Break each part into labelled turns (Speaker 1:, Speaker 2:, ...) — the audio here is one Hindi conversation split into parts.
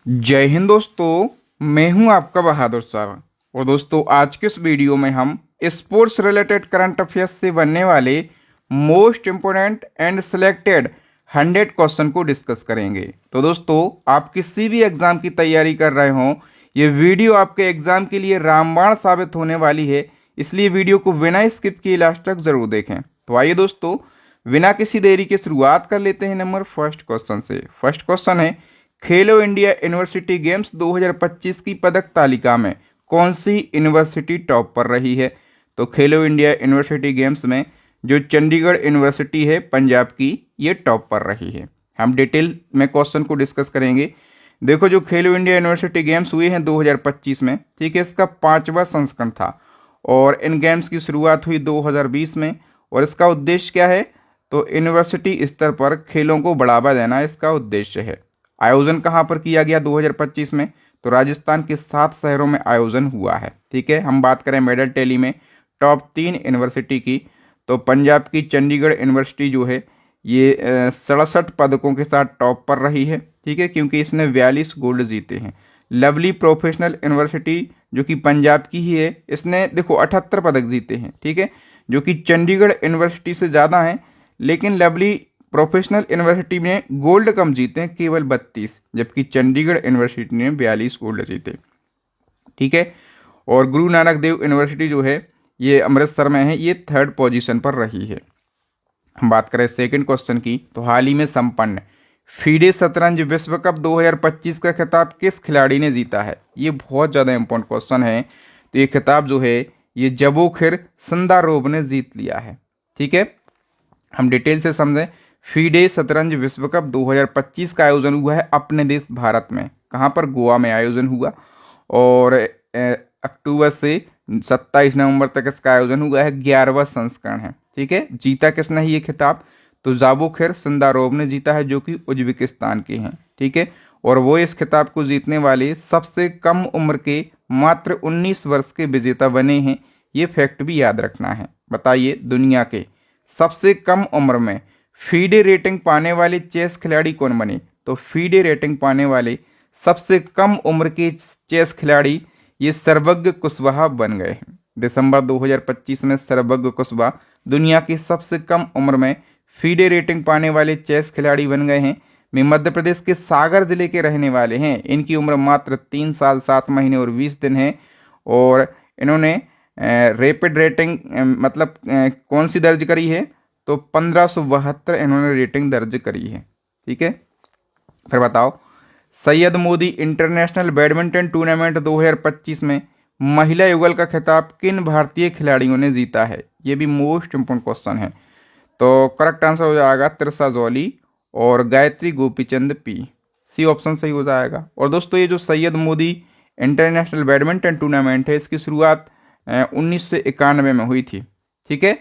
Speaker 1: जय हिंद दोस्तों। मैं हूं आपका बहादुर सर। और दोस्तों, आज के इस वीडियो में हम स्पोर्ट्स रिलेटेड करंट अफेयर्स से बनने वाले most important and selected 100 question को डिस्कस करेंगे। तो दोस्तों, आप किसी भी एग्जाम की तैयारी कर रहे हो, ये वीडियो आपके एग्जाम के लिए रामबाण साबित होने वाली है, इसलिए वीडियो को बिना स्किप किए लास्ट तक जरूर देखें। तो आइए दोस्तों, बिना किसी देरी के शुरुआत कर लेते हैं नंबर फर्स्ट क्वेश्चन से। फर्स्ट क्वेश्चन है, खेलो इंडिया यूनिवर्सिटी गेम्स 2025 की पदक तालिका में कौन सी यूनिवर्सिटी टॉप पर रही है? तो खेलो इंडिया यूनिवर्सिटी गेम्स में जो चंडीगढ़ यूनिवर्सिटी है पंजाब की, ये टॉप पर रही है। हम डिटेल में क्वेश्चन को डिस्कस करेंगे। देखो, जो खेलो इंडिया यूनिवर्सिटी गेम्स हुए हैं 2025 में, ठीक है, इसका 5वां संस्करण था और इन गेम्स की शुरुआत हुई 2020 में। और इसका उद्देश्य क्या है? तो यूनिवर्सिटी स्तर पर खेलों को बढ़ावा देना इसका उद्देश्य है। आयोजन कहाँ पर किया गया 2025 में? तो राजस्थान के 7 शहरों में आयोजन हुआ है। ठीक है, हम बात करें मेडल टैली में टॉप 3 यूनिवर्सिटी की, तो पंजाब की चंडीगढ़ यूनिवर्सिटी जो है ये 67 पदकों के साथ टॉप पर रही है। ठीक है, क्योंकि इसने 42 गोल्ड जीते हैं। लवली प्रोफेशनल यूनिवर्सिटी जो कि पंजाब की ही है, इसने देखो 78 पदक जीते हैं। ठीक है, जो कि चंडीगढ़ यूनिवर्सिटी से ज़्यादा हैं, लेकिन लवली प्रोफेशनल यूनिवर्सिटी में गोल्ड कम जीते हैं, केवल 32, जबकि चंडीगढ़ यूनिवर्सिटी ने 42 गोल्ड जीते। ठीक है, और गुरु नानक देव यूनिवर्सिटी जो है ये अमृतसर में है, ये 3rd पोजीशन पर रही है। हम बात करें सेकंड क्वेश्चन की, तो हाल ही में संपन्न फीडे शतरंज विश्व कप 2025 का खिताब किस खिलाड़ी ने जीता है? ये बहुत ज़्यादा इंपॉर्टेंट क्वेश्चन है। तो ये खिताब जो है ये जबोखिर संदारोव ने जीत लिया है। ठीक है, हम डिटेल से समझें। फीडे शतरंज विश्व कप 2025 का आयोजन हुआ है अपने देश भारत में। कहाँ पर? गोवा में आयोजन हुआ और अक्टूबर से 27 नवंबर तक इसका आयोजन हुआ है। 11वां संस्करण है। ठीक है, जीता किसने है ये खिताब? तो जाबोखिर संदारोव ने जीता है, जो कि उज्बेकिस्तान के हैं। ठीक है, और वो इस खिताब को जीतने वाले सबसे कम उम्र के मात्र 19 वर्ष के विजेता बने हैं। ये फैक्ट भी याद रखना है। बताइए, दुनिया के सबसे कम उम्र में फीडे रेटिंग पाने वाले चेस खिलाड़ी कौन बने? तो फीडे रेटिंग पाने वाले सबसे कम उम्र के चेस खिलाड़ी ये सर्वज्ञ कुशवाहा बन गए हैं। दिसंबर 2025 में सर्वज्ञ कुशवाहा दुनिया की सबसे कम उम्र में फीडे रेटिंग पाने वाले चेस खिलाड़ी बन गए हैं। वे मध्य प्रदेश के सागर जिले के रहने वाले हैं। इनकी उम्र मात्र 3 साल 7 महीने और 20 दिन है और इन्होंने रैपिड रेटिंग मतलब कौन सी दर्ज करी है? तो 1572 इन्होंने रेटिंग दर्ज करी है। ठीक है, फिर बताओ, Syed Modi international badminton tournament 2025 में महिला युगल का खिताब किन भारतीय खिलाड़ियों ने जीता है? ये भी मोस्ट इंपोर्टेंट क्वेश्चन है। तो करेक्ट आंसर हो जाएगा त्रिशा जौली और Gayatri Gopichand P. C option सही हो जाएगा। और दोस्तों, ये जो Syed Modi international badminton tournament है, इसकी शुरुआत 1991 में हुई थी। ठीक है,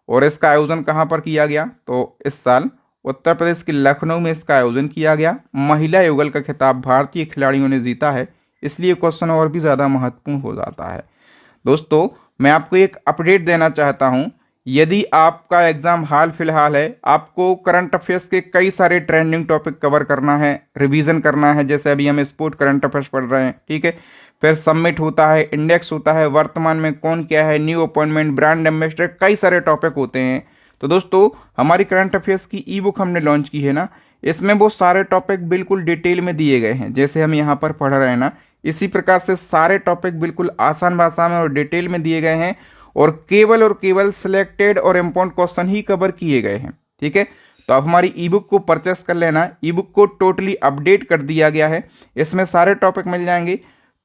Speaker 1: और इसका आयोजन कहाँ पर किया गया? तो इस साल उत्तर प्रदेश के लखनऊ में इसका आयोजन किया गया। महिला युगल का खिताब भारतीय खिलाड़ियों ने जीता है, इसलिए क्वेश्चन और भी ज़्यादा महत्वपूर्ण हो जाता है। दोस्तों, मैं आपको एक अपडेट देना चाहता हूँ। यदि आपका एग्ज़ाम हाल फिलहाल है, आपको करंट अफेयर्स के कई सारे ट्रेंडिंग टॉपिक कवर करना है, रिवीजन करना है। जैसे अभी हम स्पोर्ट करंट अफेयर्स पढ़ रहे हैं। ठीक है, फिर सबमिट होता है, इंडेक्स होता है, वर्तमान में कौन क्या है, न्यू अपॉइंटमेंट, ब्रांड एम्बेसडर, कई सारे टॉपिक होते हैं। तो दोस्तों, हमारी करंट अफेयर्स की ई बुक हमने लॉन्च की है ना, इसमें वो सारे टॉपिक बिल्कुल डिटेल में दिए गए हैं। जैसे हम यहाँ पर पढ़ रहे हैं ना, इसी प्रकार से सारे टॉपिक बिल्कुल आसान भाषा में और डिटेल में दिए गए हैं और केवल सिलेक्टेड और इम्पोर्टेंट क्वेश्चन ही कवर किए गए हैं। ठीक है, तो आप हमारी ई बुक को परचेस कर लेना। ई बुक को टोटली अपडेट कर दिया गया है, इसमें सारे टॉपिक मिल जाएंगे।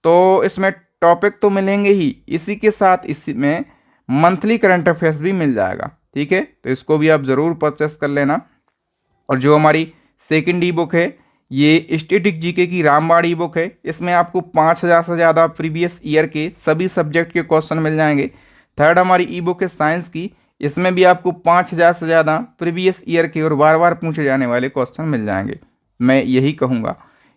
Speaker 1: तो इसमें टॉपिक तो मिलेंगे ही, इसी के साथ इसमें मंथली करंट अफेयर्स भी मिल जाएगा। ठीक है, तो इसको भी आप ज़रूर परचेस कर लेना। और जो हमारी सेकंड ई बुक है, ये स्टैटिक जीके की रामबाण ई बुक है। इसमें आपको 5000 से ज़्यादा प्रीवियस ईयर के सभी सब्जेक्ट के क्वेश्चन मिल जाएंगे। थर्ड हमारी ई बुक है साइंस की। इसमें भी आपको 5000 से ज़्यादा प्रीवियस ईयर के और बार बार पूछे जाने वाले क्वेश्चन मिल जाएंगे। मैं यही कहूँगा,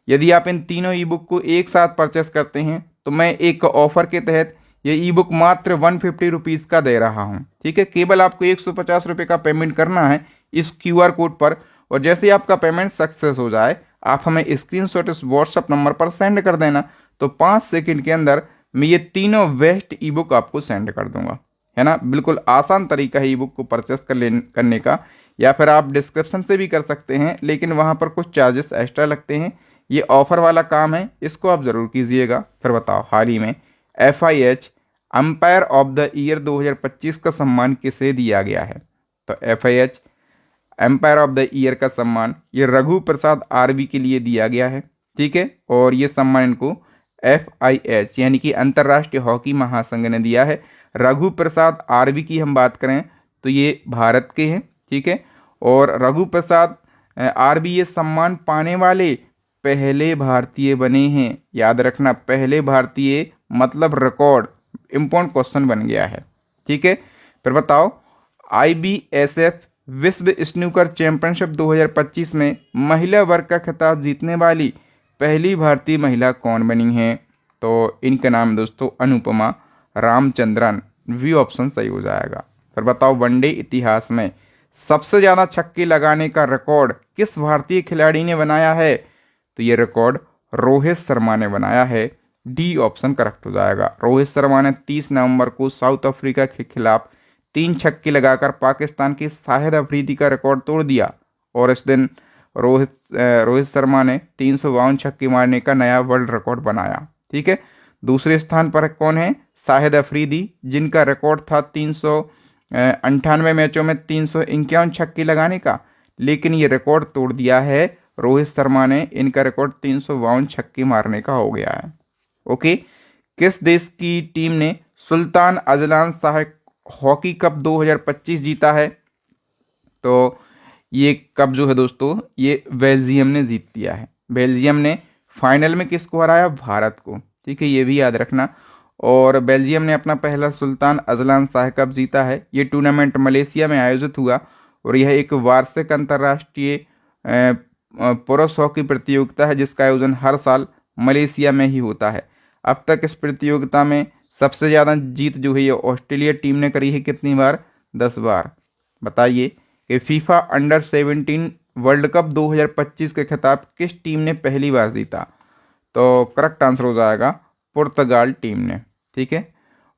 Speaker 1: यदि आप इन तीनों ई बुक को एक साथ परचेस करते हैं तो मैं एक ऑफर के तहत ये ई बुक मात्र 150 रुपीज़ का दे रहा हूँ। ठीक है, केवल आपको 150 रुपये का पेमेंट करना है इस QR कोड पर, और जैसे ही आपका पेमेंट सक्सेस हो जाए आप हमें स्क्रीनशॉट इस व्हाट्सएप नंबर पर सेंड कर देना, तो 5 सेकंड के अंदर मैं ये तीनों बेस्ट ई बुक आपको सेंड कर दूंगा, है ना। बिल्कुल आसान तरीका है ई बुक को परचेस करने का, या फिर आप डिस्क्रिप्शन से भी कर सकते हैं, लेकिन वहाँ पर कुछ चार्जेस एक्स्ट्रा लगते हैं। ये ऑफर वाला काम है, इसको आप ज़रूर कीजिएगा। फिर बताओ, हाल ही में FIH umpire of the year 2025 का सम्मान किसे दिया गया है? तो FIH umpire of the year का सम्मान ये रघु प्रसाद RV के लिए दिया गया है, ठीक है। और ये सम्मान इनको FIH यानी कि अंतर्राष्ट्रीय हॉकी महासंघ ने दिया है। रघु प्रसाद RV की हम बात करें तो ये भारत के हैं, ठीक है। और रघु प्रसाद RV ये सम्मान पाने वाले पहले भारतीय बने हैं। याद रखना, पहले भारतीय मतलब रिकॉर्ड, इम्पोर्टेंट क्वेश्चन बन गया है, ठीक है। फिर बताओ, IBSF विश्व स्नूकर चैंपियनशिप 2025 में महिला वर्ग का खिताब जीतने वाली पहली भारतीय महिला कौन बनी है? तो इनका नाम दोस्तों अनुपमा रामचंद्रन, वी ऑप्शन सही हो जाएगा। फिर बताओ, वनडे इतिहास में सबसे ज़्यादा छक्के लगाने का रिकॉर्ड किस भारतीय खिलाड़ी ने बनाया है? तो ये रिकॉर्ड रोहित शर्मा ने बनाया है, डी ऑप्शन करेक्ट हो जाएगा। रोहित शर्मा ने 30 नवंबर को साउथ अफ्रीका के खिलाफ 3 छक्के लगाकर पाकिस्तान के शाहिद अफरीदी का रिकॉर्ड तोड़ दिया, और इस दिन रोहित शर्मा ने 352 छक्के मारने का नया वर्ल्ड रिकॉर्ड बनाया, ठीक है। दूसरे स्थान पर कौन है? शाहिद अफरीदी, जिनका रिकॉर्ड था 398 मैचों में 351 छक्के लगाने का, लेकिन ये रिकॉर्ड तोड़ दिया है रोहित शर्मा ने। इनका रिकॉर्ड 352 छक्के मारने का हो गया है। ओके, किस देश की टीम ने Sultan Azlan Shah hockey cup 2025 जीता है? तो ये कप जो है दोस्तों, ये बेल्जियम ने जीत लिया है। बेल्जियम ने फाइनल में किसको हराया? भारत को, ठीक है, ये भी याद रखना। और बेल्जियम ने अपना पहला सुल्तान अजलान शाह कप जीता है। ये टूर्नामेंट मलेशिया में आयोजित हुआ, और यह एक वार्षिक अंतर्राष्ट्रीय पुरुष हॉकी प्रतियोगिता है, जिसका आयोजन हर साल मलेशिया में ही होता है। अब तक इस प्रतियोगिता में सबसे ज़्यादा जीत जो है ये ऑस्ट्रेलिया टीम ने करी है। कितनी बार? 10 बार। बताइए कि फीफा अंडर 17 वर्ल्ड कप 2025 के खिताब किस टीम ने पहली बार जीता? तो करेक्ट आंसर हो जाएगा पुर्तगाल टीम ने, ठीक है।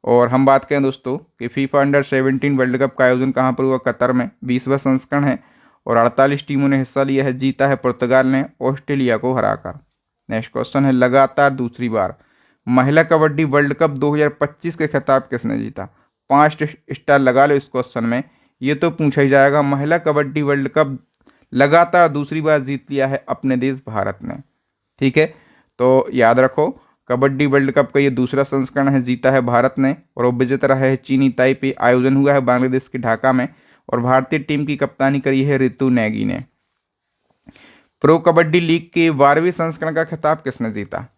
Speaker 1: और हम बात करें दोस्तों कि फीफा अंडर 17 वर्ल्ड कप का आयोजन कहाँ पर हुआ? कतर में। 20वां संस्करण है, और 48 टीमों ने हिस्सा लिया है। जीता है पुर्तगाल ने ऑस्ट्रेलिया को हराकर। नेक्स्ट क्वेश्चन है, लगातार दूसरी बार महिला कबड्डी वर्ल्ड कप 2025 के खिताब किसने जीता? 5 स्टार लगा लो इस क्वेश्चन में, ये तो पूछा ही जाएगा। महिला कबड्डी वर्ल्ड कप लगातार दूसरी बार जीत लिया है अपने देश भारत ने, ठीक है। तो याद रखो, कबड्डी वर्ल्ड कप का ये दूसरा संस्करण है, जीता है भारत ने, और वो विजेता रहा है चीनी ताइपे। आयोजन हुआ है बांग्लादेश के ढाका में, और भारतीय टीम की कप्तानी करी है रितु नेगी ने। प्रो कबड्डी लीग के 12वें संस्करण का खिताब किसने जीता?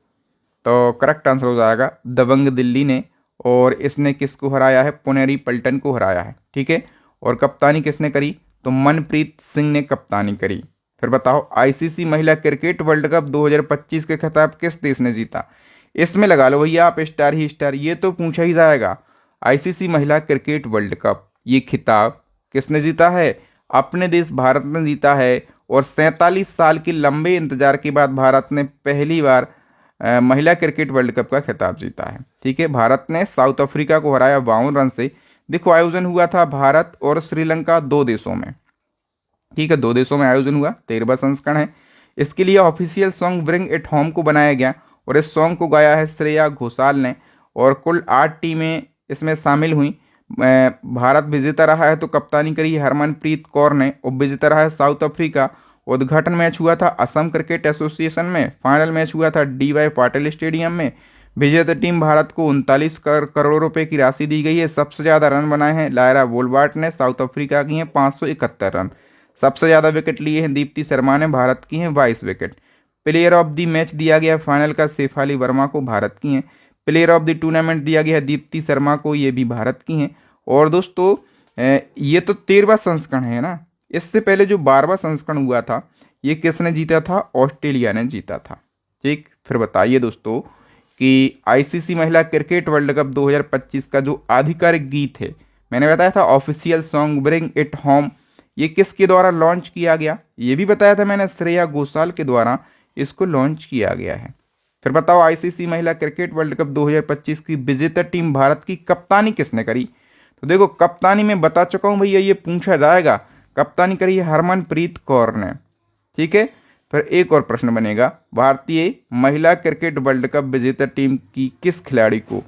Speaker 1: तो करेक्ट आंसर हो जाएगा दबंग दिल्ली ने, और इसने किसको हराया है? पुनेरी पल्टन को हराया है, ठीक है। और कप्तानी किसने करी? तो मनप्रीत सिंह ने कप्तानी करी। फिर बताओ, ICC महिला क्रिकेट वर्ल्ड कप 2025 के खिताब किस देश ने जीता? इसमें लगा लो भैया आप स्टार ही स्टार, ये तो पूछा ही जाएगा। ICC महिला क्रिकेट वर्ल्ड कप ये खिताब किसने जीता है? अपने देश भारत ने जीता है, और 47 साल के लंबे इंतजार के बाद भारत ने पहली बार महिला क्रिकेट वर्ल्ड कप का खिताब जीता है, ठीक है। भारत ने साउथ अफ्रीका को हराया 52 रन से। देखो, आयोजन हुआ था भारत और श्रीलंका 2 देशों में, ठीक है, 2 देशों में आयोजन हुआ। 13वां संस्करण है। इसके लिए official song bring it home को बनाया गया, और इस सॉन्ग को गाया है श्रेया घोषाल ने, और कुल 8 टीमें इसमें शामिल हुई। भारत विजेता रहा है, तो कप्तानी करी हरमनप्रीत कौर ने। उप विजेता रहा है साउथ अफ्रीका। उद्घाटन मैच हुआ था असम क्रिकेट एसोसिएशन में। फाइनल मैच हुआ था DY पाटिल स्टेडियम में। विजेता टीम भारत को 39 करोड़ रुपए की राशि दी गई है। सबसे ज़्यादा रन बनाए हैं लायरा वोलबार्ट ने, साउथ अफ्रीका की हैं 571 रन। सबसे ज़्यादा विकेट लिए हैं दीप्ति शर्मा ने, भारत की हैं 22 wicket. Player of the match दिया गया फाइनल का शेफाली वर्मा को, भारत की हैं। प्लेयर ऑफ द टूर्नामेंट दिया गया है दीप्ति शर्मा को, ये भी भारत की हैं। और दोस्तों ये तो 13वां संस्करण है ना। इससे पहले जो 12वां संस्करण हुआ था, ये किसने जीता था? ऑस्ट्रेलिया ने जीता था, ठीक। फिर बताइए दोस्तों कि ICC महिला क्रिकेट वर्ल्ड कप 2025 का जो आधिकारिक गीत है, मैंने बताया था official song bring it home, ये किसके द्वारा लॉन्च किया गया? ये भी बताया था मैंने, श्रेया घोषाल के द्वारा इसको लॉन्च किया गया है। फिर बताओ आईसीसी महिला क्रिकेट वर्ल्ड कप 2025 की विजेता टीम भारत की कप्तानी किसने करी? तो देखो कप्तानी में बता चुका हूं भैया, ये पूछा जाएगा। कप्तानी करी है हरमनप्रीत कौर ने। ठीक है, फिर एक और प्रश्न बनेगा, भारतीय महिला क्रिकेट वर्ल्ड कप विजेता टीम की किस खिलाड़ी को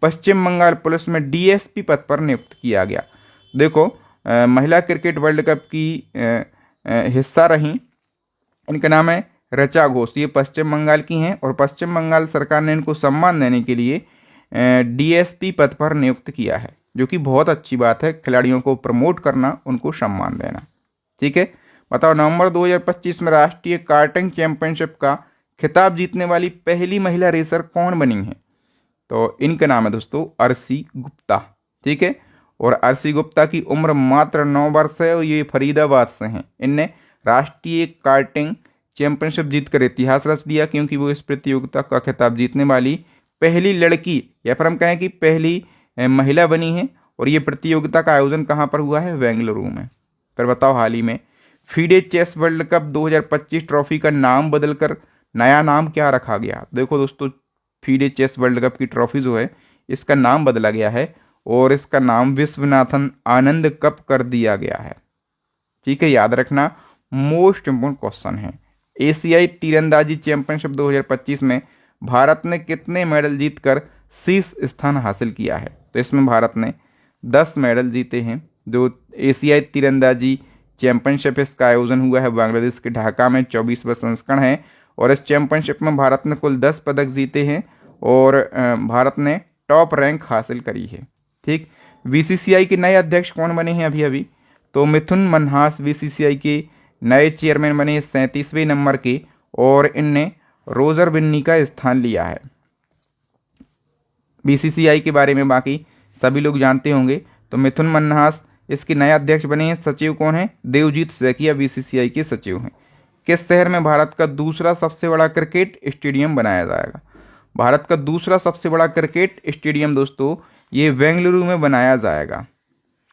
Speaker 1: पश्चिम बंगाल पुलिस में डीएसपी पद पर नियुक्त किया गया? देखो महिला क्रिकेट वर्ल्ड कप की हिस्सा रही, इनका नाम है ऋचा घोष। ये पश्चिम बंगाल की हैं और पश्चिम बंगाल सरकार ने इनको सम्मान देने के लिए डीएसपी पद पर नियुक्त किया है, जो कि बहुत अच्छी बात है। खिलाड़ियों को प्रमोट करना, उनको सम्मान देना। ठीक है, बताओ नवंबर 2025 में राष्ट्रीय कार्टिंग चैंपियनशिप का खिताब जीतने वाली पहली महिला रेसर कौन बनी है? तो इनका नाम है दोस्तों अर्शी गुप्ता। ठीक है, और अर्शी गुप्ता की उम्र मात्र 9 वर्ष है और ये फरीदाबाद से हैं। इनने राष्ट्रीय कार्टिंग चैंपियनशिप जीतकर इतिहास रच दिया, क्योंकि वो इस प्रतियोगिता का खिताब जीतने वाली पहली लड़की या फिर हम कहें कि पहली महिला बनी है। और ये प्रतियोगिता का आयोजन कहाँ पर हुआ है? बेंगलुरु में। फिर बताओ हाल ही में FIDE chess world cup 2025 trophy का नाम बदलकर नया नाम क्या रखा गया? देखो दोस्तों फीडे चेस वर्ल्ड कप की ट्रॉफी जो है इसका नाम बदला गया है और इसका नाम विश्वनाथन आनंद कप कर दिया गया है। ठीक है, याद रखना, मोस्ट इंपोर्टेंट क्वेश्चन है। एशियाई तीरंदाजी चैंपियनशिप 2025 में भारत ने कितने मेडल जीतकर शीर्ष स्थान हासिल किया है? तो इसमें भारत ने 10 मेडल जीते हैं। जो एशियाई तीरंदाजी चैंपियनशिप इसका आयोजन हुआ है बांग्लादेश के ढाका में, 24वां संस्करण है। और इस चैंपियनशिप में भारत ने कुल 10 पदक जीते हैं और भारत ने टॉप रैंक हासिल करी है। ठीक, बीसीसीआई के नए अध्यक्ष कौन बने हैं अभी? तो मिथुन मन्हास बीसीसीआई के नए चेयरमैन बने 37वें नंबर के, और इनने रोजर बिन्नी का स्थान लिया है। बीसीसीआई के बारे में बाकी सभी लोग जानते होंगे। तो मिथुन मन्हास इसके नए अध्यक्ष बने हैं। सचिव कौन है? देवजीत सैकिया बीसीसीआई के सचिव हैं। किस शहर में भारत का दूसरा सबसे बड़ा क्रिकेट स्टेडियम बनाया जाएगा? भारत का दूसरा सबसे बड़ा क्रिकेट स्टेडियम दोस्तों ये बेंगलुरु में बनाया जाएगा।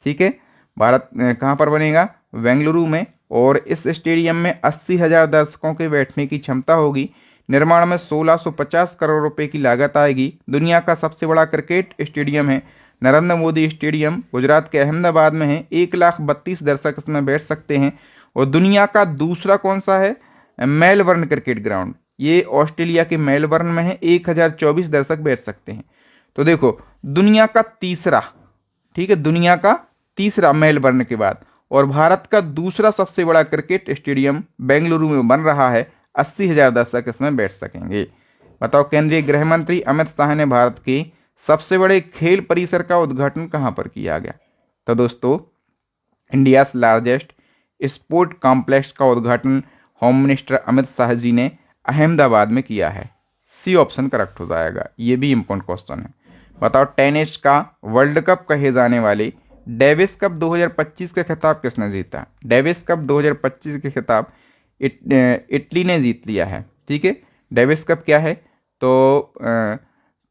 Speaker 1: ठीक है, भारत कहाँ पर बनेगा? बेंगलुरु में। और इस स्टेडियम में 80,000 दर्शकों के बैठने की क्षमता होगी। निर्माण में 1650 करोड़ रुपए की लागत आएगी। दुनिया का सबसे बड़ा क्रिकेट स्टेडियम है नरेंद्र मोदी स्टेडियम, गुजरात के अहमदाबाद में है। 1,32,00,000 दर्शक इसमें बैठ सकते हैं। और दुनिया का दूसरा कौन सा है? मेलबर्न क्रिकेट ग्राउंड, ये ऑस्ट्रेलिया के मेलबर्न में है। 1,024 दर्शक बैठ सकते हैं। तो देखो दुनिया का तीसरा, ठीक है, दुनिया का तीसरा मेलबर्न के बाद, और भारत का दूसरा सबसे बड़ा क्रिकेट स्टेडियम बेंगलुरु में बन रहा है। 80,000 दर्शक इसमें बैठ सकेंगे। बताओ केंद्रीय गृह मंत्री अमित शाह ने भारत के सबसे बड़े खेल परिसर का उद्घाटन कहां पर किया गया? तो दोस्तों इंडिया लार्जेस्ट स्पोर्ट कॉम्प्लेक्स का उद्घाटन होम मिनिस्टर अमित शाह जी ने अहमदाबाद में किया है। सी ऑप्शन करेक्ट हो जाएगा। ये भी इंपॉर्टेंट क्वेश्चन है। बताओ टेनिस का वर्ल्ड कप कहे जाने वाले डेविस कप 2025 का खिताब किसने जीता? डेविस कप 2025 के खिताब इटली ने जीत लिया है। ठीक है, डेविस कप क्या है? तो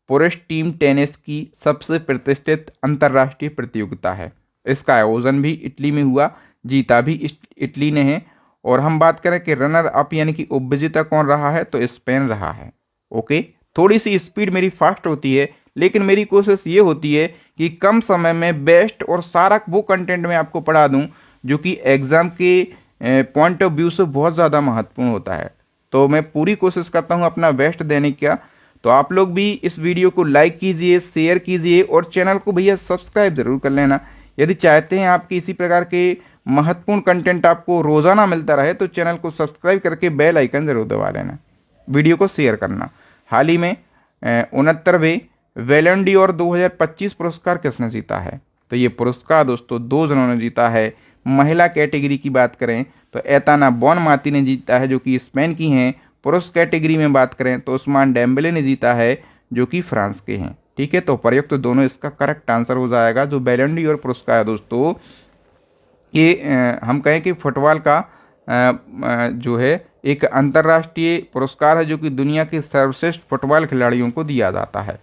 Speaker 1: पुरुष टीम टेनिस की सबसे प्रतिष्ठित अंतर्राष्ट्रीय प्रतियोगिता है। इसका आयोजन भी इटली में हुआ, जीता भी इटली ने है। और हम बात करें कि रनर अप यानी कि उपविजेता कौन रहा है, तो स्पेन रहा है। ओके, थोड़ी सी स्पीड मेरी फास्ट होती है, लेकिन मेरी कोशिश ये होती है कि कम समय में बेस्ट और सारा वो कंटेंट मैं आपको पढ़ा दूं जो कि एग्जाम के पॉइंट ऑफ व्यू से बहुत ज़्यादा महत्वपूर्ण होता है। तो मैं पूरी कोशिश करता हूं अपना बेस्ट देने का। तो आप लोग भी इस वीडियो को लाइक कीजिए, शेयर कीजिए और चैनल को भैया सब्सक्राइब जरूर कर लेना। यदि चाहते हैं आपके इसी प्रकार के महत्वपूर्ण कंटेंट आपको रोजाना मिलता रहे तो चैनल को सब्सक्राइब करके बेल आइकन जरूर दबा लेना, वीडियो को शेयर करना। हाल ही में 69वें बैलन डॉर 2025 पुरस्कार किसने जीता है? तो ये पुरस्कार दोस्तों 2 जनों ने जीता है। महिला कैटेगरी की बात करें तो एताना बोनमाती ने जीता है जो कि स्पेन की हैं। पुरुष कैटेगरी में बात करें तो उस्मान डेम्बेले ने जीता है जो कि फ्रांस के हैं। ठीक है, तो प्रयुक्त तो दोनों इसका करेक्ट आंसर हो जाएगा। जो बैलन डॉर पुरस्कार है दोस्तों ये हम कहें कि फुटबॉल का जो है एक अंतर्राष्ट्रीय पुरस्कार है जो कि दुनिया के सर्वश्रेष्ठ फुटबॉल खिलाड़ियों को दिया जाता है।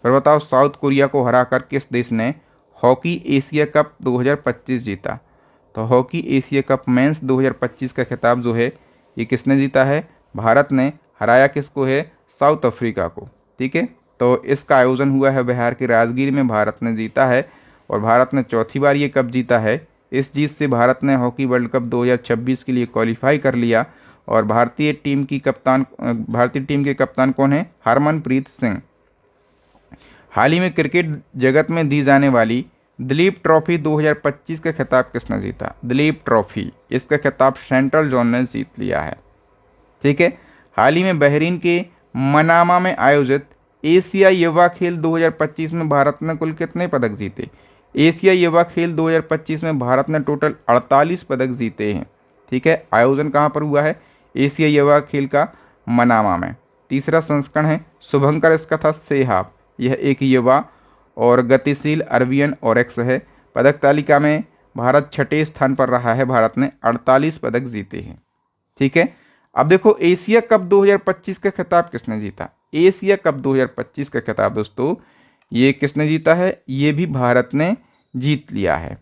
Speaker 1: फिर बताओ साउथ कोरिया को हराकर किस देश ने हॉकी एशिया कप 2025 जीता? तो हॉकी एशिया कप मेंस 2025 का खिताब जो है ये किसने जीता है? भारत ने हराया किसको है? साउथ अफ्रीका को। ठीक है, तो इसका आयोजन हुआ है बिहार के राजगीर में, भारत ने जीता है और भारत ने चौथी बार ये कप जीता है। इस जीत से भारत ने हॉकी वर्ल्ड कप 2026 के लिए क्वालिफाई कर लिया और भारतीय टीम के कप्तान कौन है? हरमनप्रीत सिंह। हाल ही में क्रिकेट जगत में दी जाने वाली दिलीप ट्रॉफी 2025 का खिताब किसने जीता? दिलीप ट्रॉफी, इसका खिताब सेंट्रल जोन ने जीत लिया है। ठीक है, हाल ही में बहरीन के मनामा में आयोजित एशिया युवा खेल 2025 में भारत ने कुल कितने पदक जीते? एशिया युवा खेल 2025 में भारत ने टोटल 48 पदक जीते हैं। ठीक है, आयोजन कहाँ पर हुआ है? एशिया युवा खेल का मनामा में। तीसरा संस्करण है शुभंकर, इसका था सेहाब। यह एक युवा और गतिशील अरबियन ऑरेक्स है। पदक तालिका में भारत छठे स्थान पर रहा है, भारत ने 48 पदक जीते हैं। ठीक है, अब देखो एशिया कप 2025 का खिताब किसने जीता? एशिया कप 2025 का खिताब दोस्तों ये किसने जीता है? ये भी भारत ने जीत लिया है।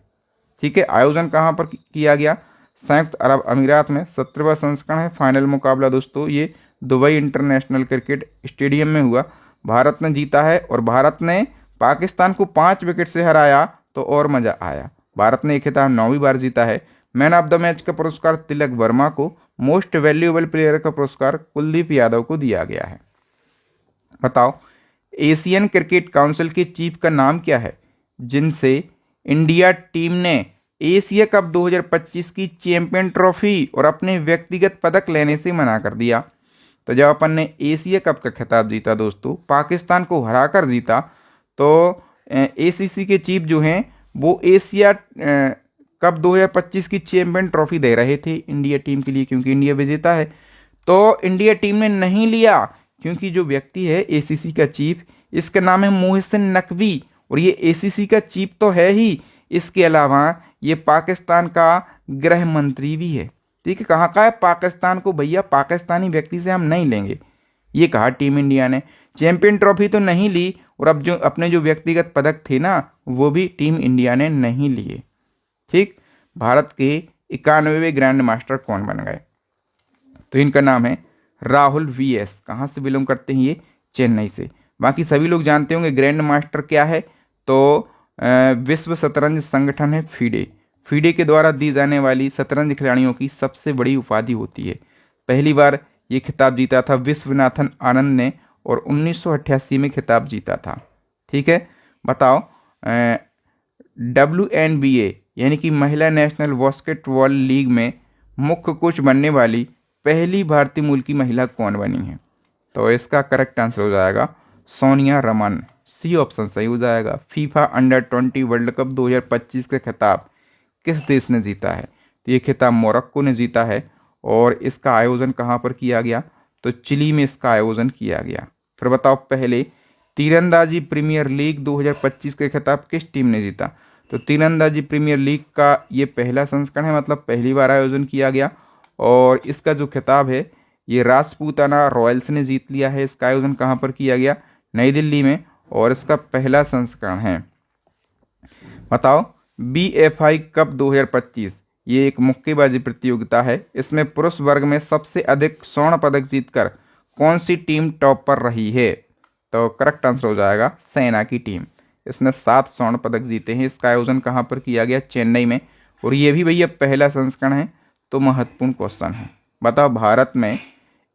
Speaker 1: ठीक है, आयोजन कहाँ पर किया गया? संयुक्त अरब अमीरात में। 17वां संस्करण है। फाइनल मुकाबला दोस्तों ये दुबई इंटरनेशनल क्रिकेट स्टेडियम में हुआ। भारत ने जीता है और भारत ने पाकिस्तान को 5 विकेट से हराया, तो और मजा आया। भारत ने ये खिताब 9वीं बार जीता है। मैन ऑफ द मैच का पुरस्कार तिलक वर्मा को, मोस्ट वैल्यूएबल प्लेयर का पुरस्कार कुलदीप यादव को दिया गया है। बताओ एशियन क्रिकेट काउंसिल के चीफ का नाम क्या है जिनसे इंडिया टीम ने एशिया कप 2025 की चैंपियन ट्रॉफी और अपने व्यक्तिगत पदक लेने से मना कर दिया? तो जब अपन ने एशिया कप का खिताब जीता दोस्तों, पाकिस्तान को हराकर जीता, तो एसीसी के चीफ जो हैं वो एशिया कप 2025 की चैंपियन ट्रॉफी दे रहे थे इंडिया टीम के लिए, क्योंकि इंडिया विजेता है। तो इंडिया टीम ने नहीं लिया, क्योंकि जो व्यक्ति है एसीसी का चीफ, इसका नाम है मोहसिन नकवी और ये एसीसी का चीफ तो है ही, इसके अलावा ये पाकिस्तान का गृह मंत्री भी है। ठीक है, कहाँ का है? पाकिस्तान को भैया पाकिस्तानी व्यक्ति से हम नहीं लेंगे, ये कहा टीम इंडिया ने। चैंपियन ट्रॉफी तो नहीं ली और अब जो अपने जो व्यक्तिगत पदक थे ना, वो भी टीम इंडिया ने नहीं लिए। ठीक, भारत के 91वें ग्रैंड मास्टर कौन बन गए? तो इनका नाम है राहुल वीएस। कहाँ से बिलोंग करते हैं ये? चेन्नई से। बाकी सभी लोग जानते होंगे ग्रैंड मास्टर क्या है, तो विश्व शतरंज संगठन है फीडे। फीडे के द्वारा दी जाने वाली शतरंज खिलाड़ियों की सबसे बड़ी उपाधि होती है। पहली बार ये खिताब जीता था विश्वनाथन आनंद ने और 1988 में खिताब जीता था। ठीक है, बताओ WNBA यानी कि महिला नेशनल बास्केटबॉल लीग में मुख्य कोच बनने वाली पहली भारतीय मूल की महिला कौन बनी है? तो इसका करेक्ट आंसर हो जाएगा सोनिया रमन। सी ऑप्शन सही हो जाएगा। फीफा अंडर-20 वर्ल्ड कप 2025 का खिताब किस देश ने जीता है? तो ये खिताब मोरक्को ने जीता है और इसका आयोजन कहाँ पर किया गया? तो चिली में इसका आयोजन किया गया। फिर बताओ पहले तीरंदाजी प्रीमियर लीग 2025 के खिताब किस टीम ने जीता? तो तीरंदाजी प्रीमियर लीग का ये पहला संस्करण है, मतलब पहली बार आयोजन किया गया और इसका जो खिताब है ये राजपूताना रॉयल्स ने जीत लिया है। इसका आयोजन कहाँ पर किया गया? नई दिल्ली में और इसका पहला संस्करण है। बताओ BFI कप 2025 ये एक मुक्केबाजी प्रतियोगिता है। इसमें पुरुष वर्ग में सबसे अधिक स्वर्ण पदक जीतकर कौन सी टीम टॉप पर रही है? तो करेक्ट आंसर हो जाएगा सेना की टीम। इसने 7 स्वर्ण पदक जीते हैं। इसका आयोजन कहाँ पर किया गया? चेन्नई में और ये भी भैया पहला संस्करण है, तो महत्वपूर्ण क्वेश्चन है। बताओ भारत में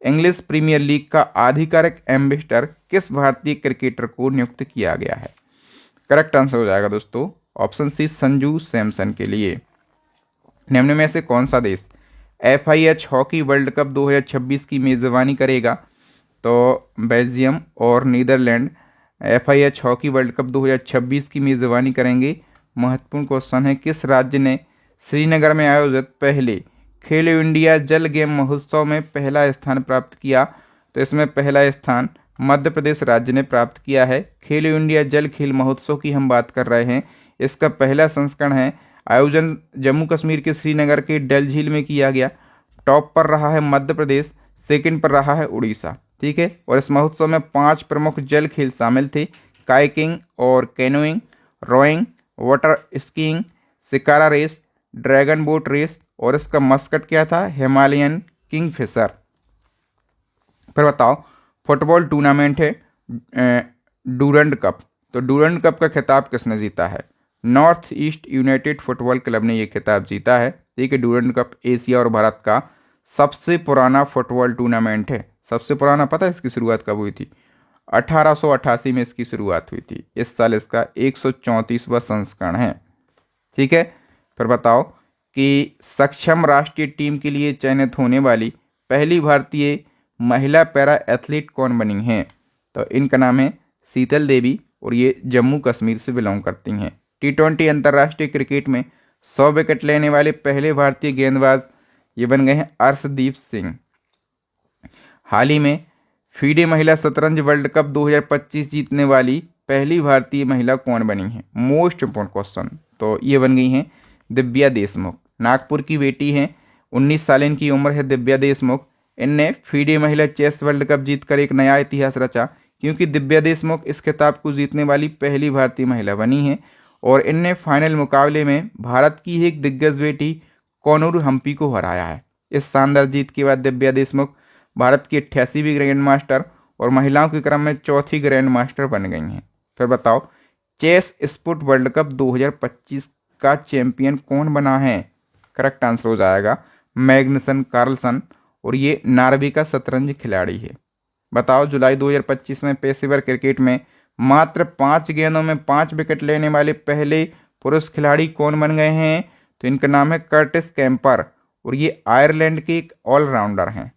Speaker 1: इंग्लिश प्रीमियर लीग का आधिकारिक एम्बेसडर किस भारतीय क्रिकेटर को नियुक्त किया गया है? करेक्ट आंसर हो जाएगा दोस्तों ऑप्शन सी संजू सैमसन के लिए। निम्न में से कौन सा देश FIH हॉकी वर्ल्ड कप 2026 की मेजबानी करेगा? तो बेल्जियम और Netherlands FIH hockey world cup 2026 की मेजबानी करेंगे। महत्वपूर्ण क्वेश्चन है किस राज्य ने श्रीनगर में आयोजित पहले खेलो इंडिया जल गेम महोत्सव में पहला स्थान प्राप्त किया? तो इसमें पहला स्थान मध्य प्रदेश राज्य ने प्राप्त किया है। खेलो इंडिया जल खेल महोत्सव की हम बात कर रहे हैं। इसका पहला संस्करण है। आयोजन जम्मू कश्मीर के श्रीनगर के डल झील में किया गया। टॉप पर रहा है मध्य प्रदेश, सेकंड पर रहा है उड़ीसा। ठीक है, और इस महोत्सव में 5 प्रमुख जल खेल शामिल थे: काइकिंग और canoeing, rowing, water skiing, shikara race, dragon boat race और इसका मस्कट क्या था? Himalayan kingfisher. फिर बताओ, फुटबॉल टूर्नामेंट है डूरंड कप, तो डूरंड कप का खिताब किसने जीता है? North East United football club ने ये खिताब जीता है। ठीक है, डूरंड कप एशिया और भारत का सबसे पुराना फुटबॉल टूर्नामेंट है। सबसे पुराना पता है इसकी शुरुआत कब हुई थी? 1888 में इसकी शुरुआत हुई थी। इस साल इसका 134वां संस्करण है। ठीक है, फिर बताओ कि सक्षम राष्ट्रीय टीम के लिए चयनित होने वाली पहली भारतीय महिला पैरा एथलीट कौन बनी हैं? तो इनका नाम है शीतल देवी और ये जम्मू कश्मीर से बिलोंग करती हैं। T20 अंतर्राष्ट्रीय क्रिकेट में 100 विकेट लेने वाले पहले भारतीय गेंदबाज ये बन गए हैं अर्शदीप सिंह। हाल ही में फीडे महिला शतरंज वर्ल्ड कप 2025 जीतने वाली पहली भारतीय महिला कौन बनी है? Most important question. तो ये बन गई हैं दिव्या देशमुख। नागपुर की बेटी हैं, 19 साल इनकी उम्र है दिव्या देशमुख। इनने फीडे महिला चेस वर्ल्ड कप जीतकर एक नया इतिहास रचा, क्योंकि दिव्या देशमुख इस खिताब को जीतने वाली पहली भारतीय महिला बनी हैं और इनने फाइनल मुकाबले में भारत की एक दिग्गज बेटी कोनूर हम्पी को हराया है। इस शानदार जीत के बाद दिव्या देशमुख भारत की 88वीं ग्रैंड मास्टर और महिलाओं के क्रम में चौथी ग्रैंड मास्टर बन गई हैं। फिर बताओ, चेस स्पोर्ट वर्ल्ड कप 2025 का चैंपियन कौन बना है? करेक्ट आंसर हो जाएगा मैग्नसन कार्लसन और ये नॉर्वे का शतरंज खिलाड़ी है। बताओ, जुलाई 2025 में पेशेवर क्रिकेट में मात्र 5 गेंदों में 5 विकेट लेने वाले पहले पुरुष खिलाड़ी कौन बन गए हैं? तो इनका नाम है कर्टिस कैम्पर और ये आयरलैंड के एक ऑलराउंडर हैं।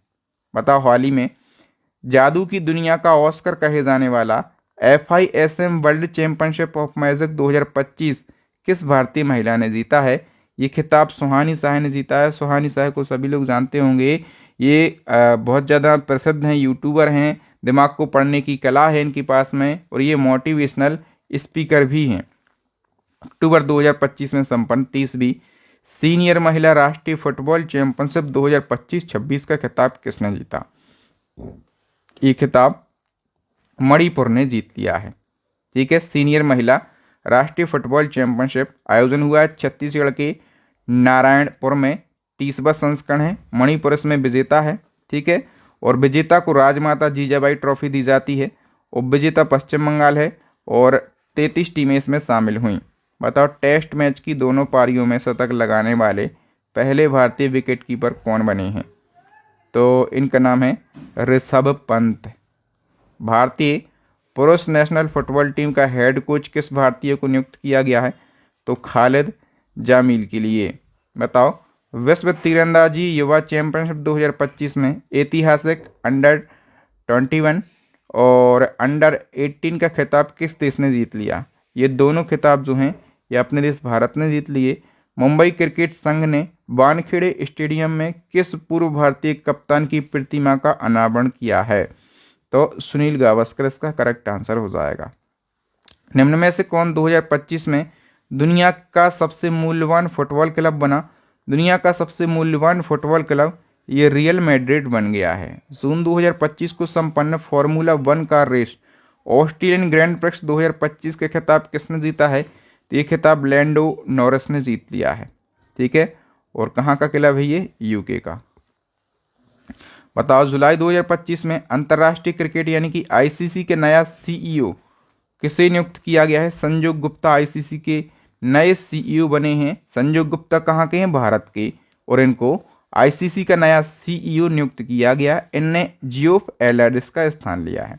Speaker 1: बताओ, हाल ही में जादू की दुनिया का ऑस्कर कहे जाने वाला FISM world championship of magic 2025 किस भारतीय महिला ने जीता है? ये खिताब सुहानी शाह ने जीता है। सुहानी शाह को सभी लोग जानते होंगे, ये बहुत ज़्यादा प्रसिद्ध हैं, यूट्यूबर हैं, दिमाग को पढ़ने की कला है इनके पास में और ये मोटिवेशनल स्पीकर भी हैं। अक्टूबर 2025 में संपन्न 30वीं सीनियर महिला राष्ट्रीय फुटबॉल चैंपियनशिप 2025-26 का खिताब किसने जीता? ये खिताब मणिपुर ने जीत लिया है। ठीक है, सीनियर महिला राष्ट्रीय फुटबॉल चैंपियनशिप आयोजन हुआ है छत्तीसगढ़ के नारायणपुर में। 30वां संस्करण है। मणिपुर इसमें विजेता है। ठीक है, और विजेता को राजमाता जीजाबाई ट्रॉफी दी जाती है। उपविजेता पश्चिम बंगाल है और 33 टीमें इसमें शामिल हुई। बताओ, टेस्ट मैच की दोनों पारियों में शतक लगाने वाले पहले भारतीय विकेट कीपर कौन बने हैं? तो इनका नाम है ऋषभ पंत। भारतीय पुरुष नेशनल फुटबॉल टीम का हेड कोच किस भारतीय को नियुक्त किया गया है? तो खालिद जामील के लिए। बताओ, विश्व तीरंदाजी युवा चैंपियनशिप 2025 में ऐतिहासिक अंडर 21 और अंडर 18 का खिताब किस देश ने जीत लिया? ये दोनों खिताब जो हैं ये अपने देश भारत ने जीत लिए। मुंबई क्रिकेट संघ ने वानखेड़े स्टेडियम में किस पूर्व भारतीय कप्तान की प्रतिमा का अनावरण किया है? तो सुनील गावस्कर इसका करेक्ट आंसर हो जाएगा। निम्न में से कौन 2025 में दुनिया का सबसे मूल्यवान फुटबॉल क्लब बना? दुनिया का सबसे मूल्यवान फुटबॉल क्लब ये रियल मैड्रिड बन गया है। जून 2025 को संपन्न formula 1 car race Australian Grand Prix 2025 के खिताब किसने जीता है? तो ये खिताब लैंडो नॉरिस ने जीत लिया है। ठीक है, और कहाँ का क्लब है ये? यूके का। बताओ, जुलाई 2025 में अंतर्राष्ट्रीय क्रिकेट यानी कि ICC के नया CEO किसे नियुक्त किया गया है? संजोग गुप्ता ICC के नए CEO बने हैं। संजोग गुप्ता कहाँ के हैं? भारत के, और इनको ICC का नया CEO नियुक्त किया गया। इनने जियोफ एलाडिस का स्थान लिया है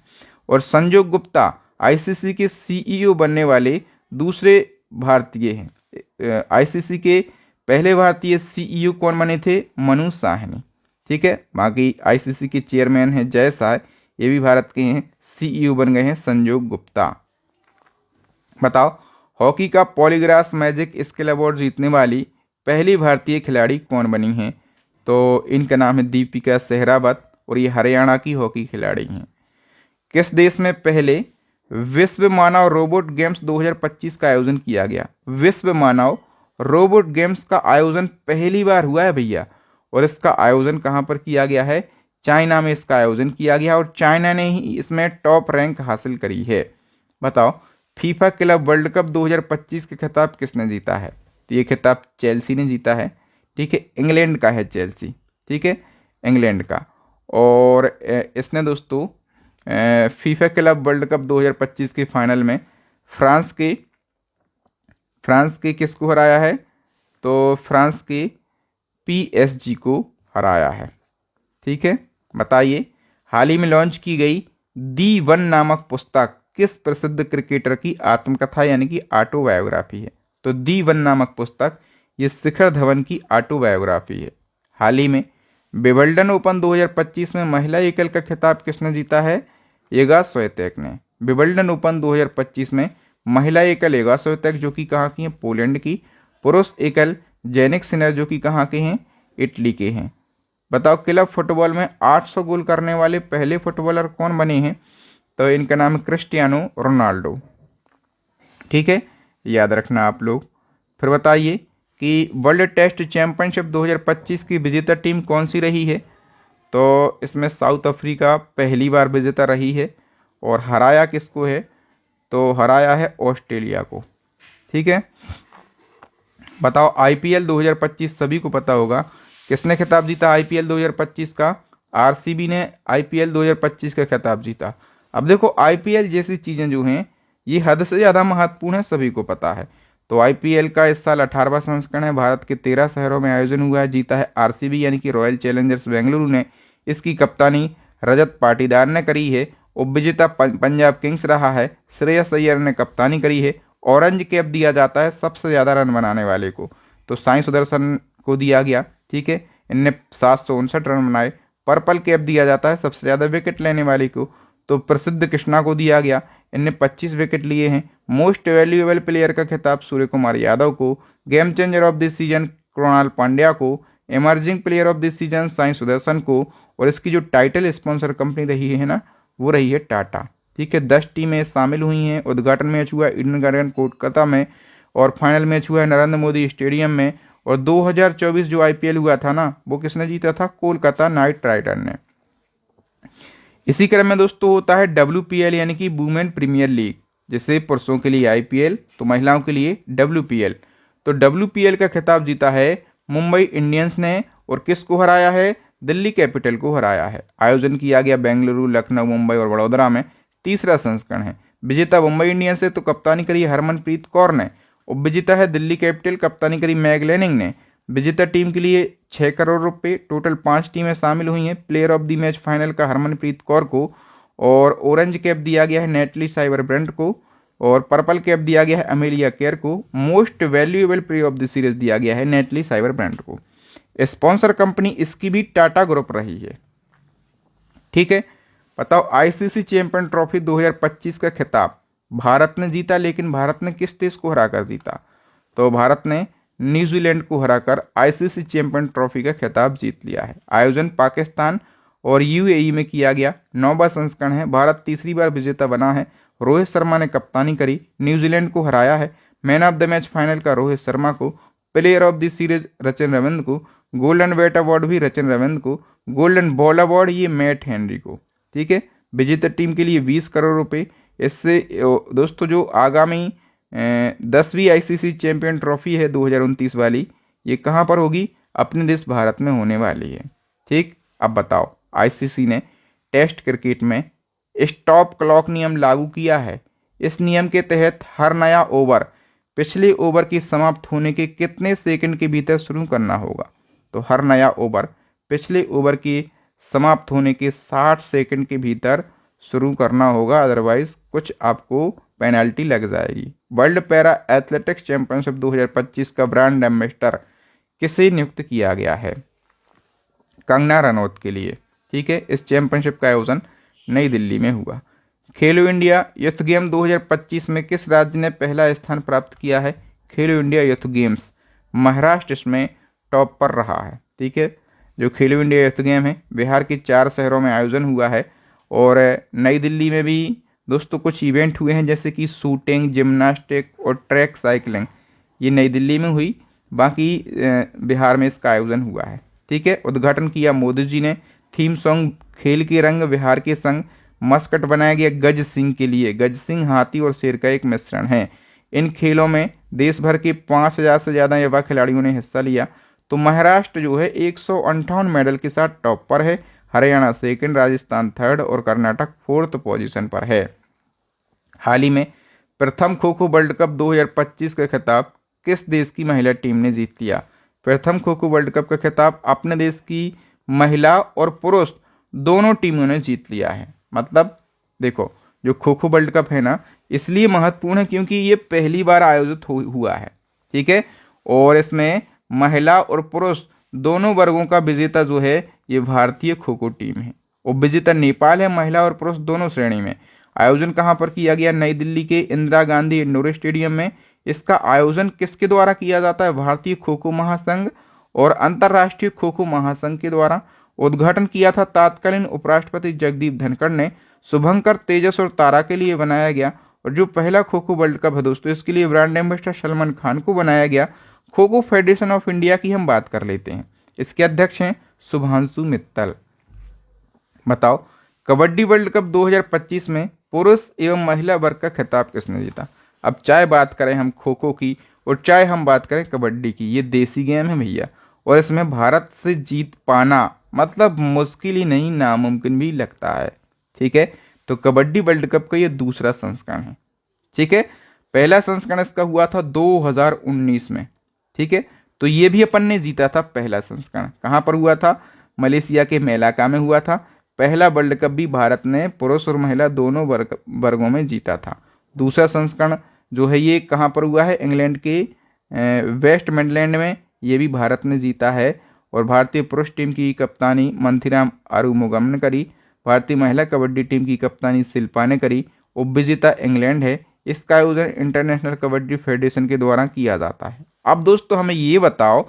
Speaker 1: और संजोग गुप्ता ICC के CEO बनने वाले दूसरे भारतीय हैं। ICC के पहले भारतीय CEO कौन बने थे? मनु साहनी। ठीक है, बाकी ICC के चेयरमैन हैं जय शाह, ये भी भारत के हैं। CEO बन गए हैं संजोग गुप्ता। बताओ, हॉकी का पॉलीग्रास मैजिक स्किल अवार्ड जीतने वाली पहली भारतीय खिलाड़ी कौन बनी हैं? तो इनका नाम है दीपिका सहरावत और ये हरियाणा की हॉकी खिलाड़ी हैं। किस देश में पहले विश्व मानव रोबोट गेम्स 2025 का आयोजन किया गया? विश्व मानव रोबोट गेम्स का आयोजन पहली बार हुआ है भैया, और इसका आयोजन कहाँ पर किया गया है? चाइना में इसका आयोजन किया गया और चाइना ने ही इसमें टॉप रैंक हासिल करी है। बताओ, फीफा क्लब वर्ल्ड कप 2025 के खिताब किसने जीता है? तो ये खिताब चेल्सी ने जीता है। ठीक है, इंग्लैंड का है चेल्सी। ठीक है, इंग्लैंड का। और इसने दोस्तों फीफा क्लब वर्ल्ड कप 2025 के फाइनल में फ्रांस के किसको हराया है? तो फ्रांस के PSG को हराया है। ठीक है, बताइए हाल ही में लॉन्च की गई दी वन नामक पुस्तक किस प्रसिद्ध क्रिकेटर की आत्मकथा यानी कि ऑटोबायोग्राफी है? तो दी वन नामक पुस्तक ये शिखर धवन की ऑटोबायोग्राफी है। हाल ही में विंबलडन ओपन 2025 में महिला एकल का खिताब किसने जीता है? इगा स्विएटेक ने। विंबलडन ओपन 2025 में महिला एकल इगा स्विएटेक जो कि कहाँ की है? पोलैंड की। पुरुष एकल जेनिक सिनर जो कि कहाँ के हैं? इटली के हैं। बताओ क्लब फुटबॉल में 800 गोल करने वाले पहले फुटबॉलर कौन बने हैं? तो इनका नाम है क्रिस्टियानो रोनाल्डो। ठीक है, याद रखना आप लोग। फिर बताइए कि वर्ल्ड टेस्ट चैंपियनशिप 2025 की विजेता टीम कौन सी रही है? तो इसमें साउथ अफ्रीका पहली बार विजेता रही है और हराया किसको है? तो हराया है ऑस्ट्रेलिया को। ठीक है, बताओ IPL 2025 सभी को पता होगा, किसने खिताब जीता IPL 2025 का? RCB ने IPL 2025 का खिताब जीता। अब देखो IPL जैसी चीज़ें जो हैं ये हद से ज़्यादा महत्वपूर्ण है, सभी को पता है। तो IPL का इस साल 18वां संस्करण है, भारत के 13 शहरों में आयोजन हुआ है। जीता है RCB यानी कि रॉयल चैलेंजर्स बेंगलुरु ने। इसकी कप्तानी रजत पाटीदार ने करी है। उपविजेता पंजाब किंग्स रहा है। श्रेयस अय्यर ने कप्तानी करी है। ऑरेंज कैप दिया जाता है सबसे ज़्यादा रन बनाने वाले को, तो साई सुदर्शन को दिया गया। ठीक है, इनने 759 रन बनाए। पर्पल कैप दिया जाता है सबसे ज़्यादा विकेट लेने वाले को, तो प्रसिद्ध कृष्णा को दिया गया। इनने 25 विकेट लिए हैं। मोस्ट वैल्यूएबल प्लेयर का खिताब सूर्य कुमार यादव को। Game changer of the season Krunal Pandya को। Emerging player of the season Sai Sudharsan को। और इसकी जो टाइटल स्पॉन्सर कंपनी रही है ना, वो रही है टाटा। ठीक है, 10 टीमें शामिल हुई हैं। उद्घाटन मैच हुआ ईडन गार्डन कोलकाता में और फाइनल मैच हुआ है नरेंद्र मोदी स्टेडियम में। और 2024 जो IPL हुआ था ना, वो किसने जीता था? कोलकाता नाइट राइडर ने। इसी क्रम में दोस्तों होता है WPL यानी कि वुमेन प्रीमियर लीग। जैसे पुरुषों के लिए IPL तो महिलाओं के लिए WPL। तो WPL का खिताब जीता है मुंबई इंडियंस ने। और किसको हराया है? दिल्ली कैपिटल को हराया है। आयोजन किया गया बेंगलुरु, लखनऊ, मुंबई और वडोदरा में। तीसरा संस्करण है। विजेता मुंबई इंडियंस से तो कप्तानी करी हरमनप्रीत कौर ने। उपविजेता है दिल्ली कैपिटल, कप्तानी करी मैग लैनिंग ने। विजेता टीम के लिए 6 करोड़ रुपए, टोटल 5 टीमें शामिल हुई हैं। Player of the match final का हरमनप्रीत कौर को। और ऑरेंज कैप दिया गया है नेटली साइबर ब्रेंट को। और पर्पल कैप दिया गया है अमेलिया केयर को। Most valuable player of the series दिया गया है नेटली साइबर ब्रेंट को। स्पॉन्सर कंपनी इसकी भी टाटा ग्रुप रही है। ठीक है, बताओ ICC चैंपियन ट्रॉफी 2025 का खिताब भारत ने जीता, लेकिन भारत ने किस देश को हराकर जीता? तो भारत ने न्यूजीलैंड को हराकर ICC चैंपियन ट्रॉफी का खिताब जीत लिया है। आयोजन पाकिस्तान और UAE में किया गया। 9वां संस्करण है। भारत तीसरी बार विजेता बना है। रोहित शर्मा ने कप्तानी करी, न्यूजीलैंड को हराया है। Man of the match final का रोहित शर्मा को। Player of the series Rachin Ravindra को। गोल्डन बैट अवार्ड भी रचिन रविंद्र को। गोल्डन बॉल अवार्ड ये मैट हेनरी को। ठीक है, विजेता टीम के लिए 20 करोड़ रुपए। इससे दोस्तों जो आगामी 10वीं ICC चैंपियन ट्रॉफी है 2029 वाली, ये कहाँ पर होगी? अपने देश भारत में होने वाली है। ठीक, अब बताओ ICC ने टेस्ट क्रिकेट में स्टॉप क्लॉक नियम लागू किया है। इस नियम के तहत हर नया ओवर पिछले ओवर की समाप्त होने के कितने सेकंड के भीतर शुरू करना होगा? तो हर नया ओवर पिछले ओवर की समाप्त होने के 60 सेकंड के भीतर शुरू करना होगा, अदरवाइज कुछ आपको पेनल्टी लग जाएगी। वर्ल्ड पैरा एथलेटिक्स चैंपियनशिप 2025 का ब्रांड एम्बेसडर किसे नियुक्त किया गया है? कंगना रनौत के लिए। ठीक है, इस चैंपियनशिप का आयोजन नई दिल्ली में हुआ। खेलो इंडिया यूथ गेम 2025 में किस राज्य ने पहला स्थान प्राप्त किया है? खेलो इंडिया यूथ गेम्स महाराष्ट्र इसमें टॉप पर रहा है। ठीक है, जो खेलो इंडिया यूथ गेम है बिहार के 4 शहरों में आयोजन हुआ है। और नई दिल्ली में भी दोस्तों कुछ इवेंट हुए हैं, जैसे कि शूटिंग, जिम्नास्टिक और ट्रैक साइकिलिंग, ये नई दिल्ली में हुई। बाकी बिहार में इसका आयोजन हुआ है। ठीक है, उद्घाटन किया मोदी जी ने। थीम सॉन्ग खेल के रंग बिहार के संग मस्कट बनाया गया गज सिंह के लिए। गज सिंह हाथी और शेर का एक मिश्रण है। इन खेलों में देश भर के 5000 से ज़्यादा युवा खिलाड़ियों ने हिस्सा लिया। तो महाराष्ट्र जो है 158 मेडल के साथ टॉप पर है। हरियाणा सेकंड, राजस्थान थर्ड और कर्नाटक फोर्थ पोजीशन पर है। हाल ही में प्रथम खो खो वर्ल्ड कप 2025 का खिताब किस देश की महिला टीम ने जीत लिया? प्रथम खो खो वर्ल्ड कप का खिताब अपने देश की महिला और पुरुष दोनों टीमों ने जीत लिया है। मतलब देखो, जो खो खो वर्ल्ड कप है ना, इसलिए महत्वपूर्ण है क्योंकि ये पहली बार आयोजित हुआ है। ठीक है, और इसमें महिला और पुरुष दोनों वर्गों का विजेता जो है ये भारतीय खो खो टीम है, और विजेता नेपाल है महिला और पुरुष दोनों श्रेणी में। आयोजन कहाँ पर किया गया? नई दिल्ली के इंदिरा गांधी इंडोर स्टेडियम में। इसका आयोजन किसके द्वारा किया जाता है? भारतीय खो खो महासंघ और अंतर्राष्ट्रीय खो खो महासंघ के द्वारा। उद्घाटन किया था तत्कालीन उपराष्ट्रपति जगदीप धनखड़ ने। शुभंकर, तेजस और तारा के लिए बनाया गया। और जो पहला खो खो वर्ल्ड कप है दोस्तों, इसके लिए ब्रांड एम्बेसडर सलमान खान को बनाया गया। Kho kho federation of India की हम बात कर लेते हैं। इसके अध्यक्ष हैं शुभांशु मित्तल। बताओ, कबड्डी वर्ल्ड कप 2025 में पुरुष एवं महिला वर्ग का खिताब किसने जीता? अब चाहे बात करें हम खो खो की और चाहे हम बात करें कबड्डी की, ये देसी गेम है भैया, और इसमें भारत से जीत पाना मतलब मुश्किल ही नहीं, नामुमकिन भी लगता है। ठीक है, तो कबड्डी वर्ल्ड कप का ये दूसरा संस्करण है। ठीक है, पहला संस्करण इसका हुआ था 2019 में। ठीक है, तो ये भी अपन ने जीता था। पहला संस्करण कहाँ पर हुआ था? मलेशिया के मेलाका में हुआ था। पहला वर्ल्ड कप भी भारत ने पुरुष और महिला दोनों वर्गों में जीता था। दूसरा संस्करण जो है ये कहाँ पर हुआ है? इंग्लैंड के वेस्ट मिडलैंड में, ये भी भारत ने जीता है। और भारतीय पुरुष टीम की कप्तानी मंथीराम आरुमुगम ने करी। भारतीय महिला कबड्डी टीम की कप्तानी शिल्पा ने करी। उपविजेता इंग्लैंड है। इसका आयोजन इंटरनेशनल कबड्डी फेडरेशन के द्वारा किया जाता है। अब दोस्तों हमें ये बताओ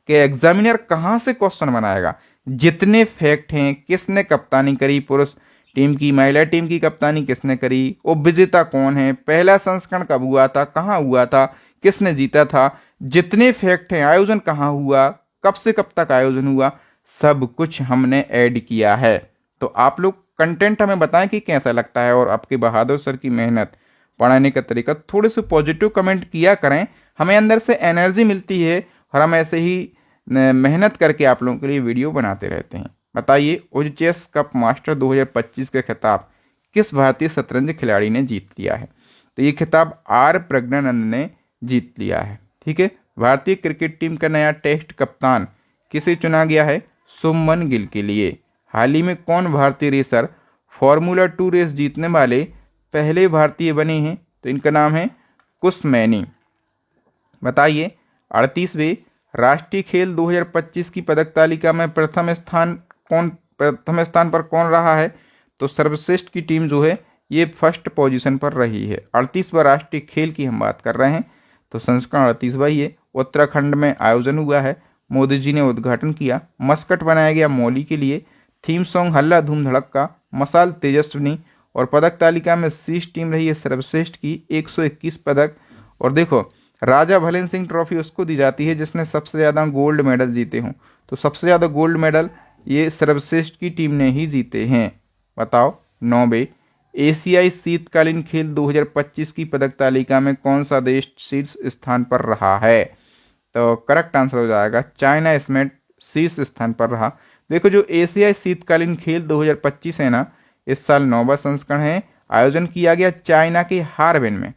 Speaker 1: कि एग्जामिनर कहाँ से क्वेश्चन बनाएगा? जितने फैक्ट हैं, किसने कप्तानी करी पुरुष टीम की, महिला टीम की कप्तानी किसने करी, उपविजेता कौन है, पहला संस्करण कब हुआ था, कहाँ हुआ था, किसने जीता था, जितने फैक्ट हैं, आयोजन कहाँ हुआ, कब से कब तक आयोजन हुआ, सब कुछ हमने ऐड किया है। तो आप लोग कंटेंट हमें बताएं कि कैसा लगता है, और आपके बहादुर सर की मेहनत, पढ़ाने का तरीका, थोड़े से पॉजिटिव कमेंट किया करें, हमें अंदर से एनर्जी मिलती है और हम ऐसे ही मेहनत करके आप लोगों के लिए वीडियो बनाते रहते हैं। बताइए, चेस कप मास्टर 2025 का खिताब किस भारतीय शतरंज खिलाड़ी ने जीत लिया है? तो ये खिताब आर प्रज्ञानंद ने जीत लिया है। ठीक है, भारतीय क्रिकेट टीम का नया टेस्ट कप्तान किसे चुना गया है? शुभमन गिल के लिए। हाल ही में कौन भारतीय रेसर फॉर्मूला 2 रेस जीतने वाले पहले भारतीय बने हैं? तो इनका नाम है कुश मैनी। बताइए, 38वें राष्ट्रीय खेल 2025 की पदक तालिका में प्रथम स्थान पर कौन रहा है? तो सर्वश्रेष्ठ की टीम जो है ये फर्स्ट पोजीशन पर रही है। 38वां राष्ट्रीय खेल की हम बात कर रहे हैं, तो संस्करण 38वां ही है। उत्तराखंड में आयोजन हुआ है, मोदी जी ने उद्घाटन किया। मस्कट बनाया गया मौली के लिए। थीम सॉन्ग हल्ला धूम धड़क्का, मसाल तेजस्विनी। और पदक तालिका में शीर्ष टीम रही है सर्वश्रेष्ठ की, 121 पदक। और देखो, राजा भलन सिंह ट्रॉफी उसको दी जाती है जिसने सबसे ज़्यादा गोल्ड मेडल जीते हों, तो सबसे ज़्यादा गोल्ड मेडल ये सर्वश्रेष्ठ की टीम ने ही जीते हैं। बताओ, 9वें एशियाई शीतकालीन खेल 2025 की पदक तालिका में कौन सा देश शीर्ष स्थान पर रहा है? तो करेक्ट आंसर हो जाएगा चाइना, इसमें शीर्ष स्थान पर रहा। देखो, जो एशियाई शीतकालीन खेल 2025 है ना, इस साल 9वां संस्करण है। आयोजन किया गया चाइना के हार्बिन में।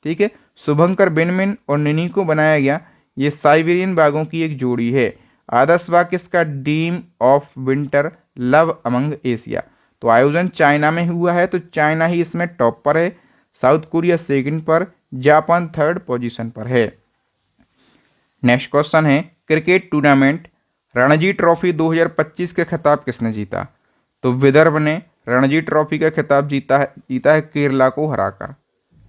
Speaker 1: ठीक है, शुभंकर बेनमिन और निनी को बनाया गया। ये साइबेरियन बाघों की एक जोड़ी है। आदर्श बाघ किसका? Dream of winter love among Asia. तो आयोजन चाइना में हुआ है, तो चाइना ही इसमें टॉप पर है। साउथ कोरिया सेकंड पर, जापान थर्ड पोजीशन पर है। नेक्स्ट क्वेश्चन है, क्रिकेट टूर्नामेंट रणजी ट्रॉफी 2025 का खिताब किसने जीता? तो विदर्भ ने रणजी ट्रॉफी का खिताब जीता है केरला को हराकर।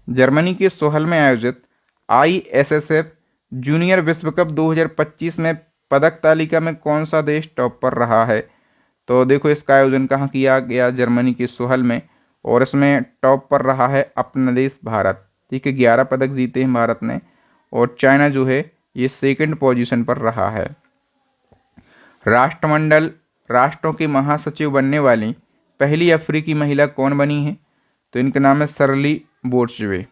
Speaker 1: जर्मनी के सोहल में आयोजित ISSF जूनियर विश्व कप 2025 में पदक तालिका में कौन सा देश टॉप पर रहा है? तो देखो, इसका आयोजन कहाँ किया गया? जर्मनी के सोहल में, और इसमें टॉप पर रहा है अपना देश भारत। ठीक है, 11 पदक जीते हैं भारत ने, और चाइना जो है ये सेकंड पोजीशन पर रहा है। राष्ट्रमंडल राष्ट्रों के महासचिव बनने वाली पहली अफ्रीकी महिला कौन बनी है? तो इनका नाम है सरली बोर्चवे।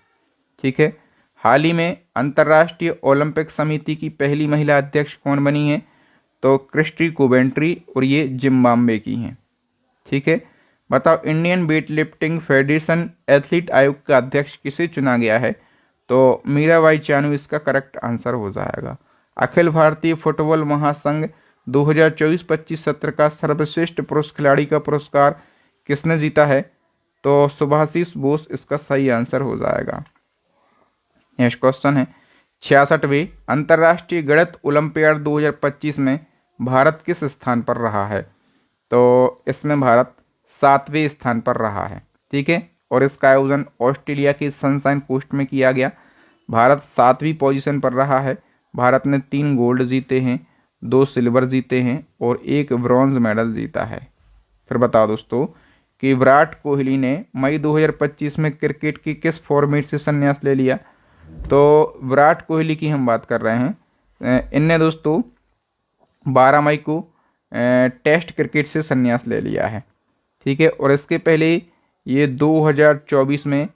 Speaker 1: ठीक है, हाल ही में अंतर्राष्ट्रीय ओलंपिक समिति की पहली महिला अध्यक्ष कौन बनी है? तो क्रिस्टी कोवेंट्री, और ये जिम्बाब्वे की हैं। ठीक है। बताओ Indian weight lifting federation athlete आयोग का अध्यक्ष किसे चुना गया है? तो मीराबाई चानू इसका करेक्ट आंसर हो जाएगा। अखिल भारतीय फुटबॉल महासंघ 2024-25 सत्र का सर्वश्रेष्ठ पुरुष खिलाड़ी का पुरस्कार किसने जीता है? तो सुभाषिस बोस इसका सही आंसर हो जाएगा। नेक्स्ट क्वेश्चन है 66वें अंतर्राष्ट्रीय गणित ओलंपियाड 2025 में भारत किस स्थान पर रहा है? तो इसमें भारत 7वें स्थान पर रहा है। ठीक है, और इसका आयोजन ऑस्ट्रेलिया के सनशाइन कोस्ट में किया गया। भारत 7वीं पोजीशन पर रहा है। भारत ने 3 गोल्ड जीते हैं, 2 सिल्वर जीते हैं और 1 ब्रॉन्ज मेडल जीता है। फिर बताओ दोस्तों कि विराट कोहली ने मई 2025 में क्रिकेट की किस फॉर्मेट से संन्यास ले लिया? तो विराट कोहली की हम बात कर रहे हैं। इनने दोस्तों 12 मई को टेस्ट क्रिकेट से संन्यास ले लिया है। ठीक है, और इसके पहले ये 2024 में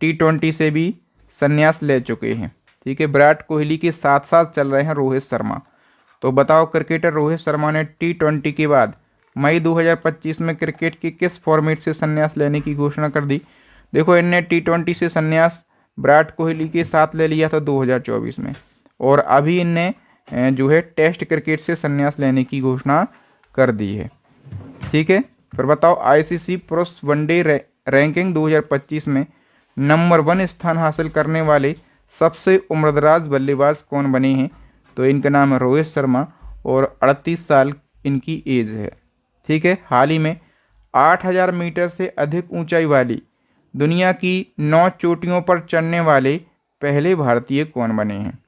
Speaker 1: T20 से भी संन्यास ले चुके हैं। ठीक है, विराट कोहली के साथ साथ चल रहे हैं रोहित शर्मा। तो बताओ क्रिकेटर रोहित शर्मा ने T20 के बाद मई 2025 में क्रिकेट के किस फॉर्मेट से संन्यास लेने की घोषणा कर दी? देखो इनने T20 से संन्यास विराट कोहली के साथ ले लिया था 2024 में, और अभी इनने जो है टेस्ट क्रिकेट से संन्यास लेने की घोषणा कर दी है। ठीक है, फिर बताओ आईसीसी पुरुष वनडे रैंकिंग 2025 में नंबर 1 स्थान हासिल करने वाले सबसे उम्रदराज बल्लेबाज कौन बने हैं? तो इनका नाम है रोहित शर्मा और 38 साल इनकी एज है। ठीक है, हाल ही में 8000 मीटर से अधिक ऊंचाई वाली दुनिया की 9 चोटियों पर चढ़ने वाले पहले भारतीय कौन बने हैं?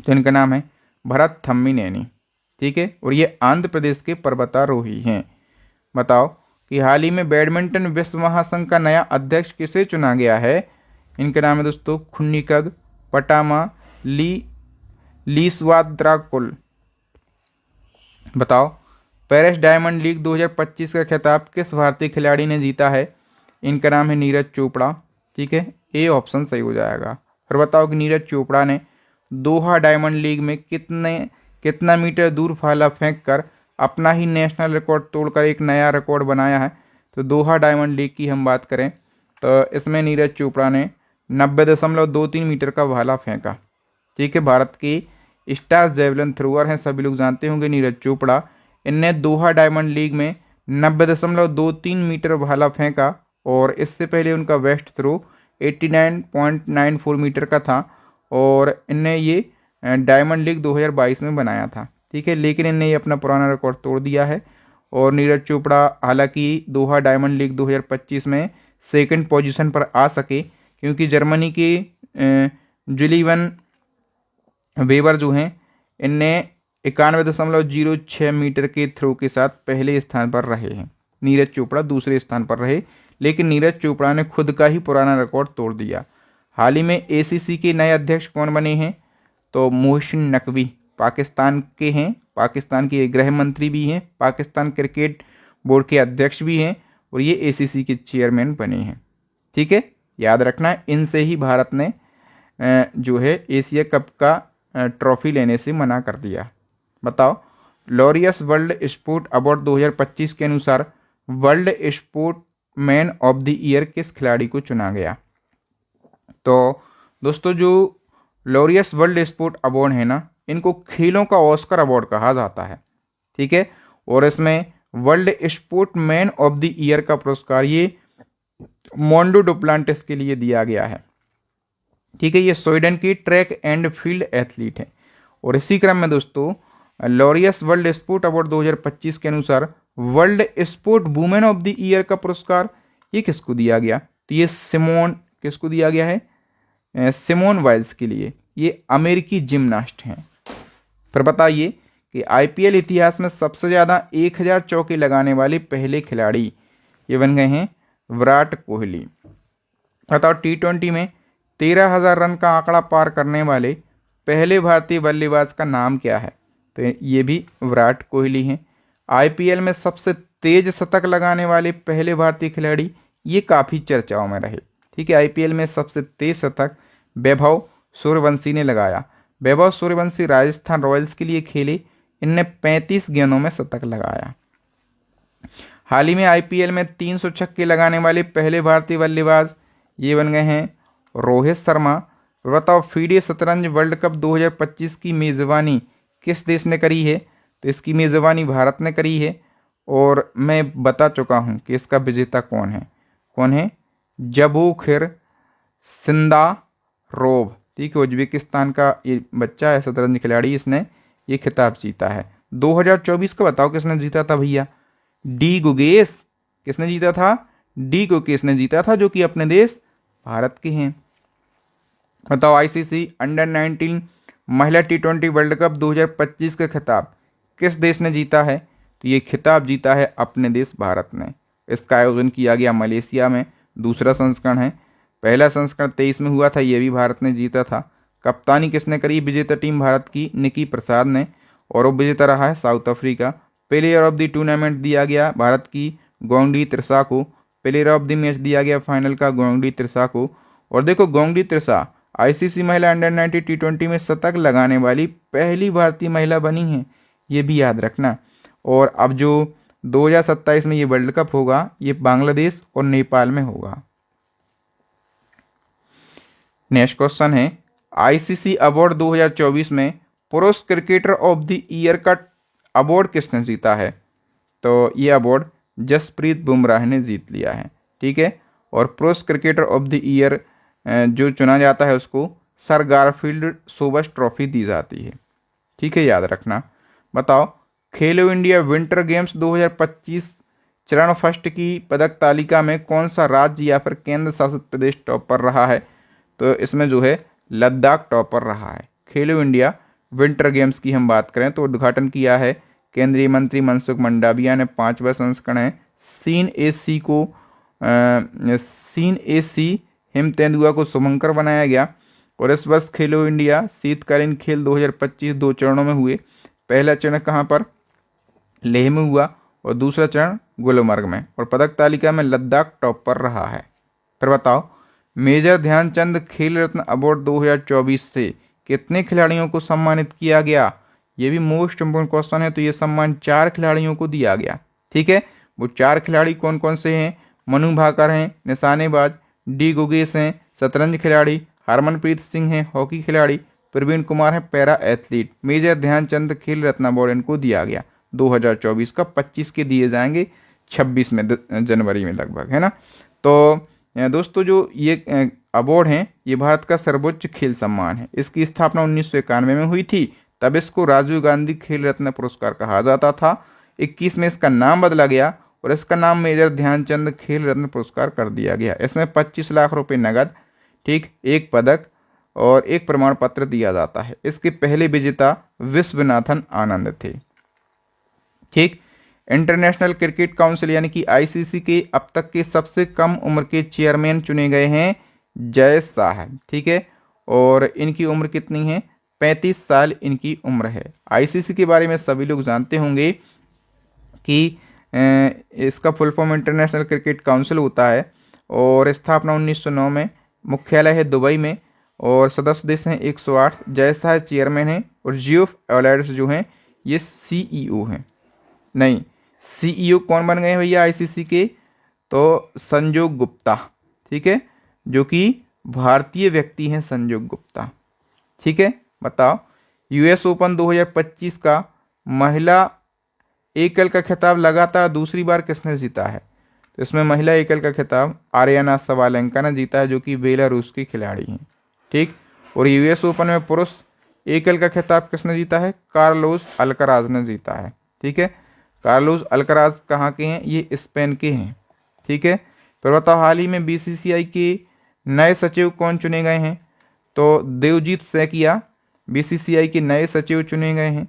Speaker 1: तो इनका नाम है भरत थम्मीनेनी। ठीक है, और ये आंध्र प्रदेश के पर्वतारोही हैं। बताओ कि हाल ही में बैडमिंटन विश्व महासंघ का नया अध्यक्ष किसे चुना गया है? इनके नाम है दोस्तों खुन्निकग पटामा लीसवाद्राकुल। बताओ पेरिस डायमंड लीग 2025 का खिताब किस भारतीय खिलाड़ी ने जीता है? इनका नाम है नीरज चोपड़ा। ठीक है, ए ऑप्शन सही हो जाएगा। फिर बताओ कि नीरज चोपड़ा ने दोहा डायमंड लीग में कितना मीटर दूर भाला फेंक कर अपना ही नेशनल रिकॉर्ड तोड़कर एक नया रिकॉर्ड बनाया है? तो दोहा डायमंड लीग की हम बात करें तो इसमें नीरज चोपड़ा ने 90.23 मीटर का भाला फेंका। ठीक है, भारत के स्टार जेवलिन थ्रोअर हैं, सभी लोग जानते होंगे नीरज चोपड़ा। इनने दोहा डायमंड लीग में 90.23 मीटर भाला फेंका और इससे पहले उनका बेस्ट थ्रो 89.94 मीटर का था और इनने ये डायमंड लीग 2022 में बनाया था। ठीक है, लेकिन इनने ये अपना पुराना रिकॉर्ड तोड़ दिया है और नीरज चोपड़ा हालांकि दोहा डायमंड लीग 2025 में सेकंड पोजीशन पर आ सके क्योंकि जर्मनी के जुलिवन वेबर जो हैं इनने 91.06 मीटर के थ्रो के साथ पहले स्थान पर रहे हैं। नीरज चोपड़ा दूसरे स्थान पर रहे, लेकिन नीरज चोपड़ा ने खुद का ही पुराना रिकॉर्ड तोड़ दिया। हाल ही में एसीसी के नए अध्यक्ष कौन बने हैं? तो मोहसिन नकवी पाकिस्तान के हैं, पाकिस्तान के गृह मंत्री भी हैं, पाकिस्तान क्रिकेट बोर्ड के अध्यक्ष भी हैं और ये एसीसी के चेयरमैन बने हैं। ठीक है, याद रखना इनसे ही भारत ने जो है एशिया कप का ट्रॉफी लेने से मना कर दिया। बताओ लॉरियस वर्ल्ड स्पोर्ट अवार्ड 2025 के अनुसार world sport man of the year किस खिलाड़ी को चुना गया? तो दोस्तों जो लॉरियस वर्ल्ड स्पोर्ट अवार्ड है ना, इनको खेलों का ऑस्कर अवार्ड कहा जाता है। ठीक है, और इसमें world sport man of the year का पुरस्कार ये मोंडो डुप्लांटिस के लिए दिया गया है। ठीक है, ये स्वीडन की ट्रैक एंड फील्ड एथलीट है। और इसी क्रम में दोस्तों लॉरियस वर्ल्ड स्पोर्ट अवार्ड 2025 के अनुसार world sport women of the year का पुरस्कार ये किसको दिया गया? तो ये किसको दिया गया है? सिमोन वाइल्स के लिए। ये अमेरिकी जिम्नास्ट हैं। फिर बताइए कि आईपीएल इतिहास में सबसे ज़्यादा 1000 चौके लगाने वाले पहले खिलाड़ी ये बन गए हैं विराट कोहली। बताओ T20 में 13,000 रन का आंकड़ा पार करने वाले पहले भारतीय बल्लेबाज का नाम क्या है? तो ये भी विराट कोहली हैं। आईपीएल में सबसे तेज शतक लगाने वाले पहले भारतीय खिलाड़ी ये काफ़ी चर्चाओं में रहे। ठीक है, आईपीएल में सबसे तेज शतक वैभव सूर्यवंशी ने लगाया। वैभव सूर्यवंशी राजस्थान रॉयल्स के लिए खेले, इनने 35 गेंदों में शतक लगाया। हाल ही में आईपीएल में 300 छक्के लगाने वाले पहले भारतीय बल्लेबाज ये बन गए हैं रोहित शर्मा। बताओ फीडे शतरंज वर्ल्ड कप 2025 की मेज़बानी किस देश ने करी है? तो इसकी मेज़बानी भारत ने करी है और मैं बता चुका हूँ कि इसका विजेता कौन है? जबोखिर सिंदारोव, ठीक है, उज्बेकिस्तान का ये बच्चा है शतरंज खिलाड़ी, इसने ये खिताब जीता है। 2024 का बताओ किसने जीता था भैया? डी गुगेस। किसने जीता था? डी गुगेस ने जीता था, जो कि अपने देश भारत के हैं। बताओ आईसीसी अंडर-19 महिला T20 वर्ल्ड कप 2025 का खिताब किस देश ने जीता है? तो ये खिताब जीता है अपने देश भारत ने। इसका आयोजन किया गया मलेशिया में, दूसरा संस्करण है। पहला संस्करण 23 में हुआ था, ये भी भारत ने जीता था। कप्तानी किसने करी? विजेता टीम भारत की निकी प्रसाद ने, और वो विजेता रहा है south Africa. Player of the tournament दिया गया भारत की गोंगडी त्रिशा को। प्लेयर ऑफ द मैच दिया गया फाइनल का गोंगडी त्रिशा को। और देखो गोंगडी त्रिशा आईसीसी महिला अंडर-19 T20 में शतक लगाने वाली पहली भारतीय महिला बनी है, ये भी याद रखना। और अब जो 2027 में ये वर्ल्ड कप होगा, ये बांग्लादेश और नेपाल में होगा। नेक्स्ट क्वेश्चन है, आईसीसी अवार्ड 2024 में पुरुष क्रिकेटर ऑफ द ईयर का अवार्ड किसने जीता है? तो ये अवार्ड जसप्रीत बुमराह ने जीत लिया है, ठीक है। और पुरुष क्रिकेटर ऑफ द ईयर जो चुना जाता है उसको सर गारफील्ड सोबर्स ट्रॉफी दी जाती है, ठीक है, याद रखना। बताओ खेलो इंडिया विंटर गेम्स 2025 चरण फर्स्ट की पदक तालिका में कौन सा राज्य या फिर केंद्र शासित प्रदेश टॉप पर रहा है? तो इसमें जो है लद्दाख टॉप पर रहा है। खेलो इंडिया विंटर गेम्स की हम बात करें तो उद्घाटन किया है केंद्रीय मंत्री मनसुख मंडाविया ने। 5वां संस्करण है। सीन एसी हिम तेंदुआ को शुभंकर बनाया गया। और इस वर्ष खेलो इंडिया शीतकालीन खेल 2025 2 चरणों में हुए। पहला चरण कहाँ पर? लेह में हुआ और दूसरा चरण गुलमर्ग में। और पदक तालिका में लद्दाख टॉप पर रहा है। फिर बताओ मेजर ध्यानचंद खेल रत्न अवार्ड 2024 से कितने खिलाड़ियों को सम्मानित किया गया? ये भी मोस्ट इम्पोर्टेंट क्वेश्चन है। तो ये सम्मान 4 खिलाड़ियों को दिया गया, ठीक है। वो 4 खिलाड़ी कौन कौन से हैं? मनु भाकर हैं निशानेबाज, डी गुगेस हैं शतरंज खिलाड़ी, हरमनप्रीत सिंह हैं हॉकी खिलाड़ी, प्रवीण कुमार हैं पैरा एथलीट। मेजर ध्यानचंद खेल रत्न अवार्ड इनको दिया गया 2024 का। 25 के दिए जाएंगे 26 में जनवरी में लगभग, है ना। तो दोस्तों जो ये अवार्ड हैं ये भारत का सर्वोच्च खेल सम्मान है। इसकी स्थापना 1991 में हुई थी, तब इसको राजीव गांधी खेल रत्न पुरस्कार कहा जाता था। 21 में इसका नाम बदला गया और इसका नाम मेजर ध्यानचंद खेल रत्न पुरस्कार कर दिया गया। इसमें 25 लाख रुपए नगद, ठीक, 1 पदक और 1 प्रमाण पत्र दिया जाता है। इसके पहले विजेता विश्वनाथन आनंद थे, ठीक। इंटरनेशनल क्रिकेट काउंसिल यानी कि आईसीसी के अब तक के सबसे कम उम्र के चेयरमैन चुने गए हैं जय शाह, ठीक है। और इनकी उम्र कितनी है? 35 साल इनकी उम्र है। आईसीसी के बारे में सभी लोग जानते होंगे कि इसका full form international cricket council होता है और स्थापना 1909 में, मुख्यालय है दुबई में और सदस्य देश हैं 108। जय शाह चेयरमैन हैं और जियोफ एलाइड्स जो हैं ये सीईओ हैं। नहीं, सीईओ कौन बन गए हैं भैया आईसीसी के? तो संजोग गुप्ता, ठीक है, जो कि भारतीय व्यक्ति हैं संजोग गुप्ता, ठीक है। बताओ यूएस ओपन 2025 का महिला एकल का खिताब लगातार दूसरी बार किसने जीता है? तो इसमें महिला एकल का खिताब आर्याना सवालेंका ने जीता है, जो कि बेलारूस की खिलाड़ी हैं, ठीक। और यूएस ओपन में पुरुष एकल का खिताब किसने जीता है? कार्लोस अल्कराज ने जीता है, ठीक है। कार्लोस अल्कराज कहाँ के हैं? ये स्पेन के हैं, ठीक है। फिर बताओ हाल ही में बीसीसीआई के नए सचिव कौन चुने गए हैं? तो देवजीत सैकिया बीसीसीआई के नए सचिव चुने गए हैं।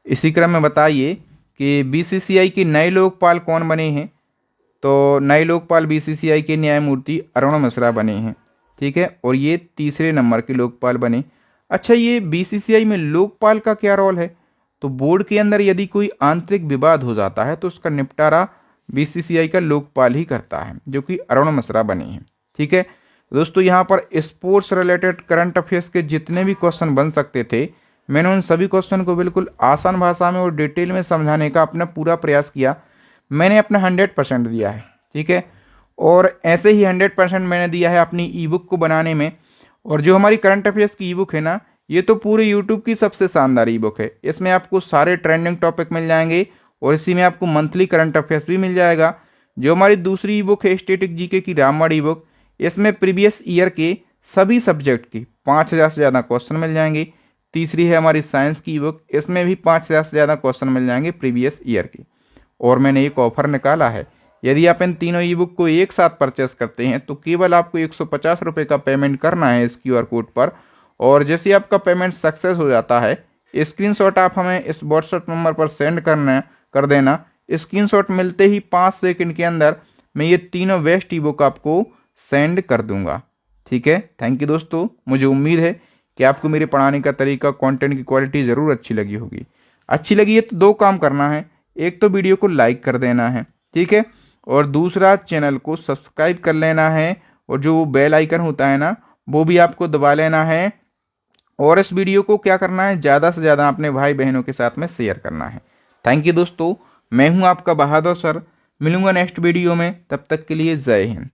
Speaker 1: इसी क्रम में बताइए कि बीसीसीआई के नए लोकपाल कौन बने हैं? तो नए लोकपाल बीसीसीआई के न्यायमूर्ति अरुण मिश्रा बने हैं, ठीक है। और ये तीसरे नंबर के लोकपाल बने। अच्छा, ये बीसीसीआई में लोकपाल का क्या रोल है? तो बोर्ड के अंदर यदि कोई आंतरिक विवाद हो जाता है तो उसका निपटारा बीसीसीआई का लोकपाल ही करता है, जो कि अरुण मिश्रा बने हैं, ठीक है। दोस्तों यहाँ पर स्पोर्ट्स रिलेटेड करंट अफेयर्स के जितने भी क्वेश्चन बन सकते थे, मैंने उन सभी क्वेश्चन को बिल्कुल आसान भाषा में और डिटेल में समझाने का अपना पूरा प्रयास किया। मैंने अपना 100% दिया है, ठीक है। और ऐसे ही 100% मैंने दिया है अपनी ई बुक को बनाने में। और जो हमारी करंट अफेयर्स की ई बुक है ना, ये तो पूरे यूट्यूब की सबसे शानदार ई बुक है। इसमें आपको सारे ट्रेंडिंग टॉपिक मिल जाएंगे और इसी में आपको मंथली करंट अफेयर्स भी मिल जाएगा। जो हमारी दूसरी ई बुक है स्टैटिक जीके की रामबाण ई बुक, इसमें प्रीवियस ईयर के सभी सब्जेक्ट की 5000 से ज़्यादा क्वेश्चन मिल जाएंगे। तीसरी है हमारी साइंस की ई बुक, इसमें भी 5000 से ज़्यादा क्वेश्चन मिल जाएंगे प्रीवियस ईयर की। और मैंने एक ऑफर निकाला है, यदि आप इन तीनों ई बुक को एक साथ परचेस करते हैं तो केवल आपको 150 रुपये का पेमेंट करना है इस QR कोड पर। और जैसे आपका पेमेंट सक्सेस हो जाता है, स्क्रीनशॉट आप हमें इस व्हाट्सएप नंबर पर सेंड कर देना। स्क्रीनशॉट मिलते ही 5 सेकंड के अंदर मैं ये तीनों बेस्ट ई बुक आपको सेंड कर दूंगा, ठीक है। थैंक यू दोस्तों, मुझे उम्मीद है कि आपको मेरे पढ़ाने का तरीका, कंटेंट की क्वालिटी ज़रूर अच्छी लगी होगी। अच्छी लगी है तो 2 काम करना है, एक तो वीडियो को लाइक कर देना है, ठीक है, और दूसरा चैनल को सब्सक्राइब कर लेना है और जो बेल आइकन होता है ना, वो भी आपको दबा लेना है। और इस वीडियो को क्या करना है, ज़्यादा से ज़्यादा अपने भाई बहनों के साथ में शेयर करना है। थैंक यू दोस्तों, मैं हूँ आपका बहादुर सर। मिलूंगा नेक्स्ट वीडियो में, तब तक के लिए जय हिंद।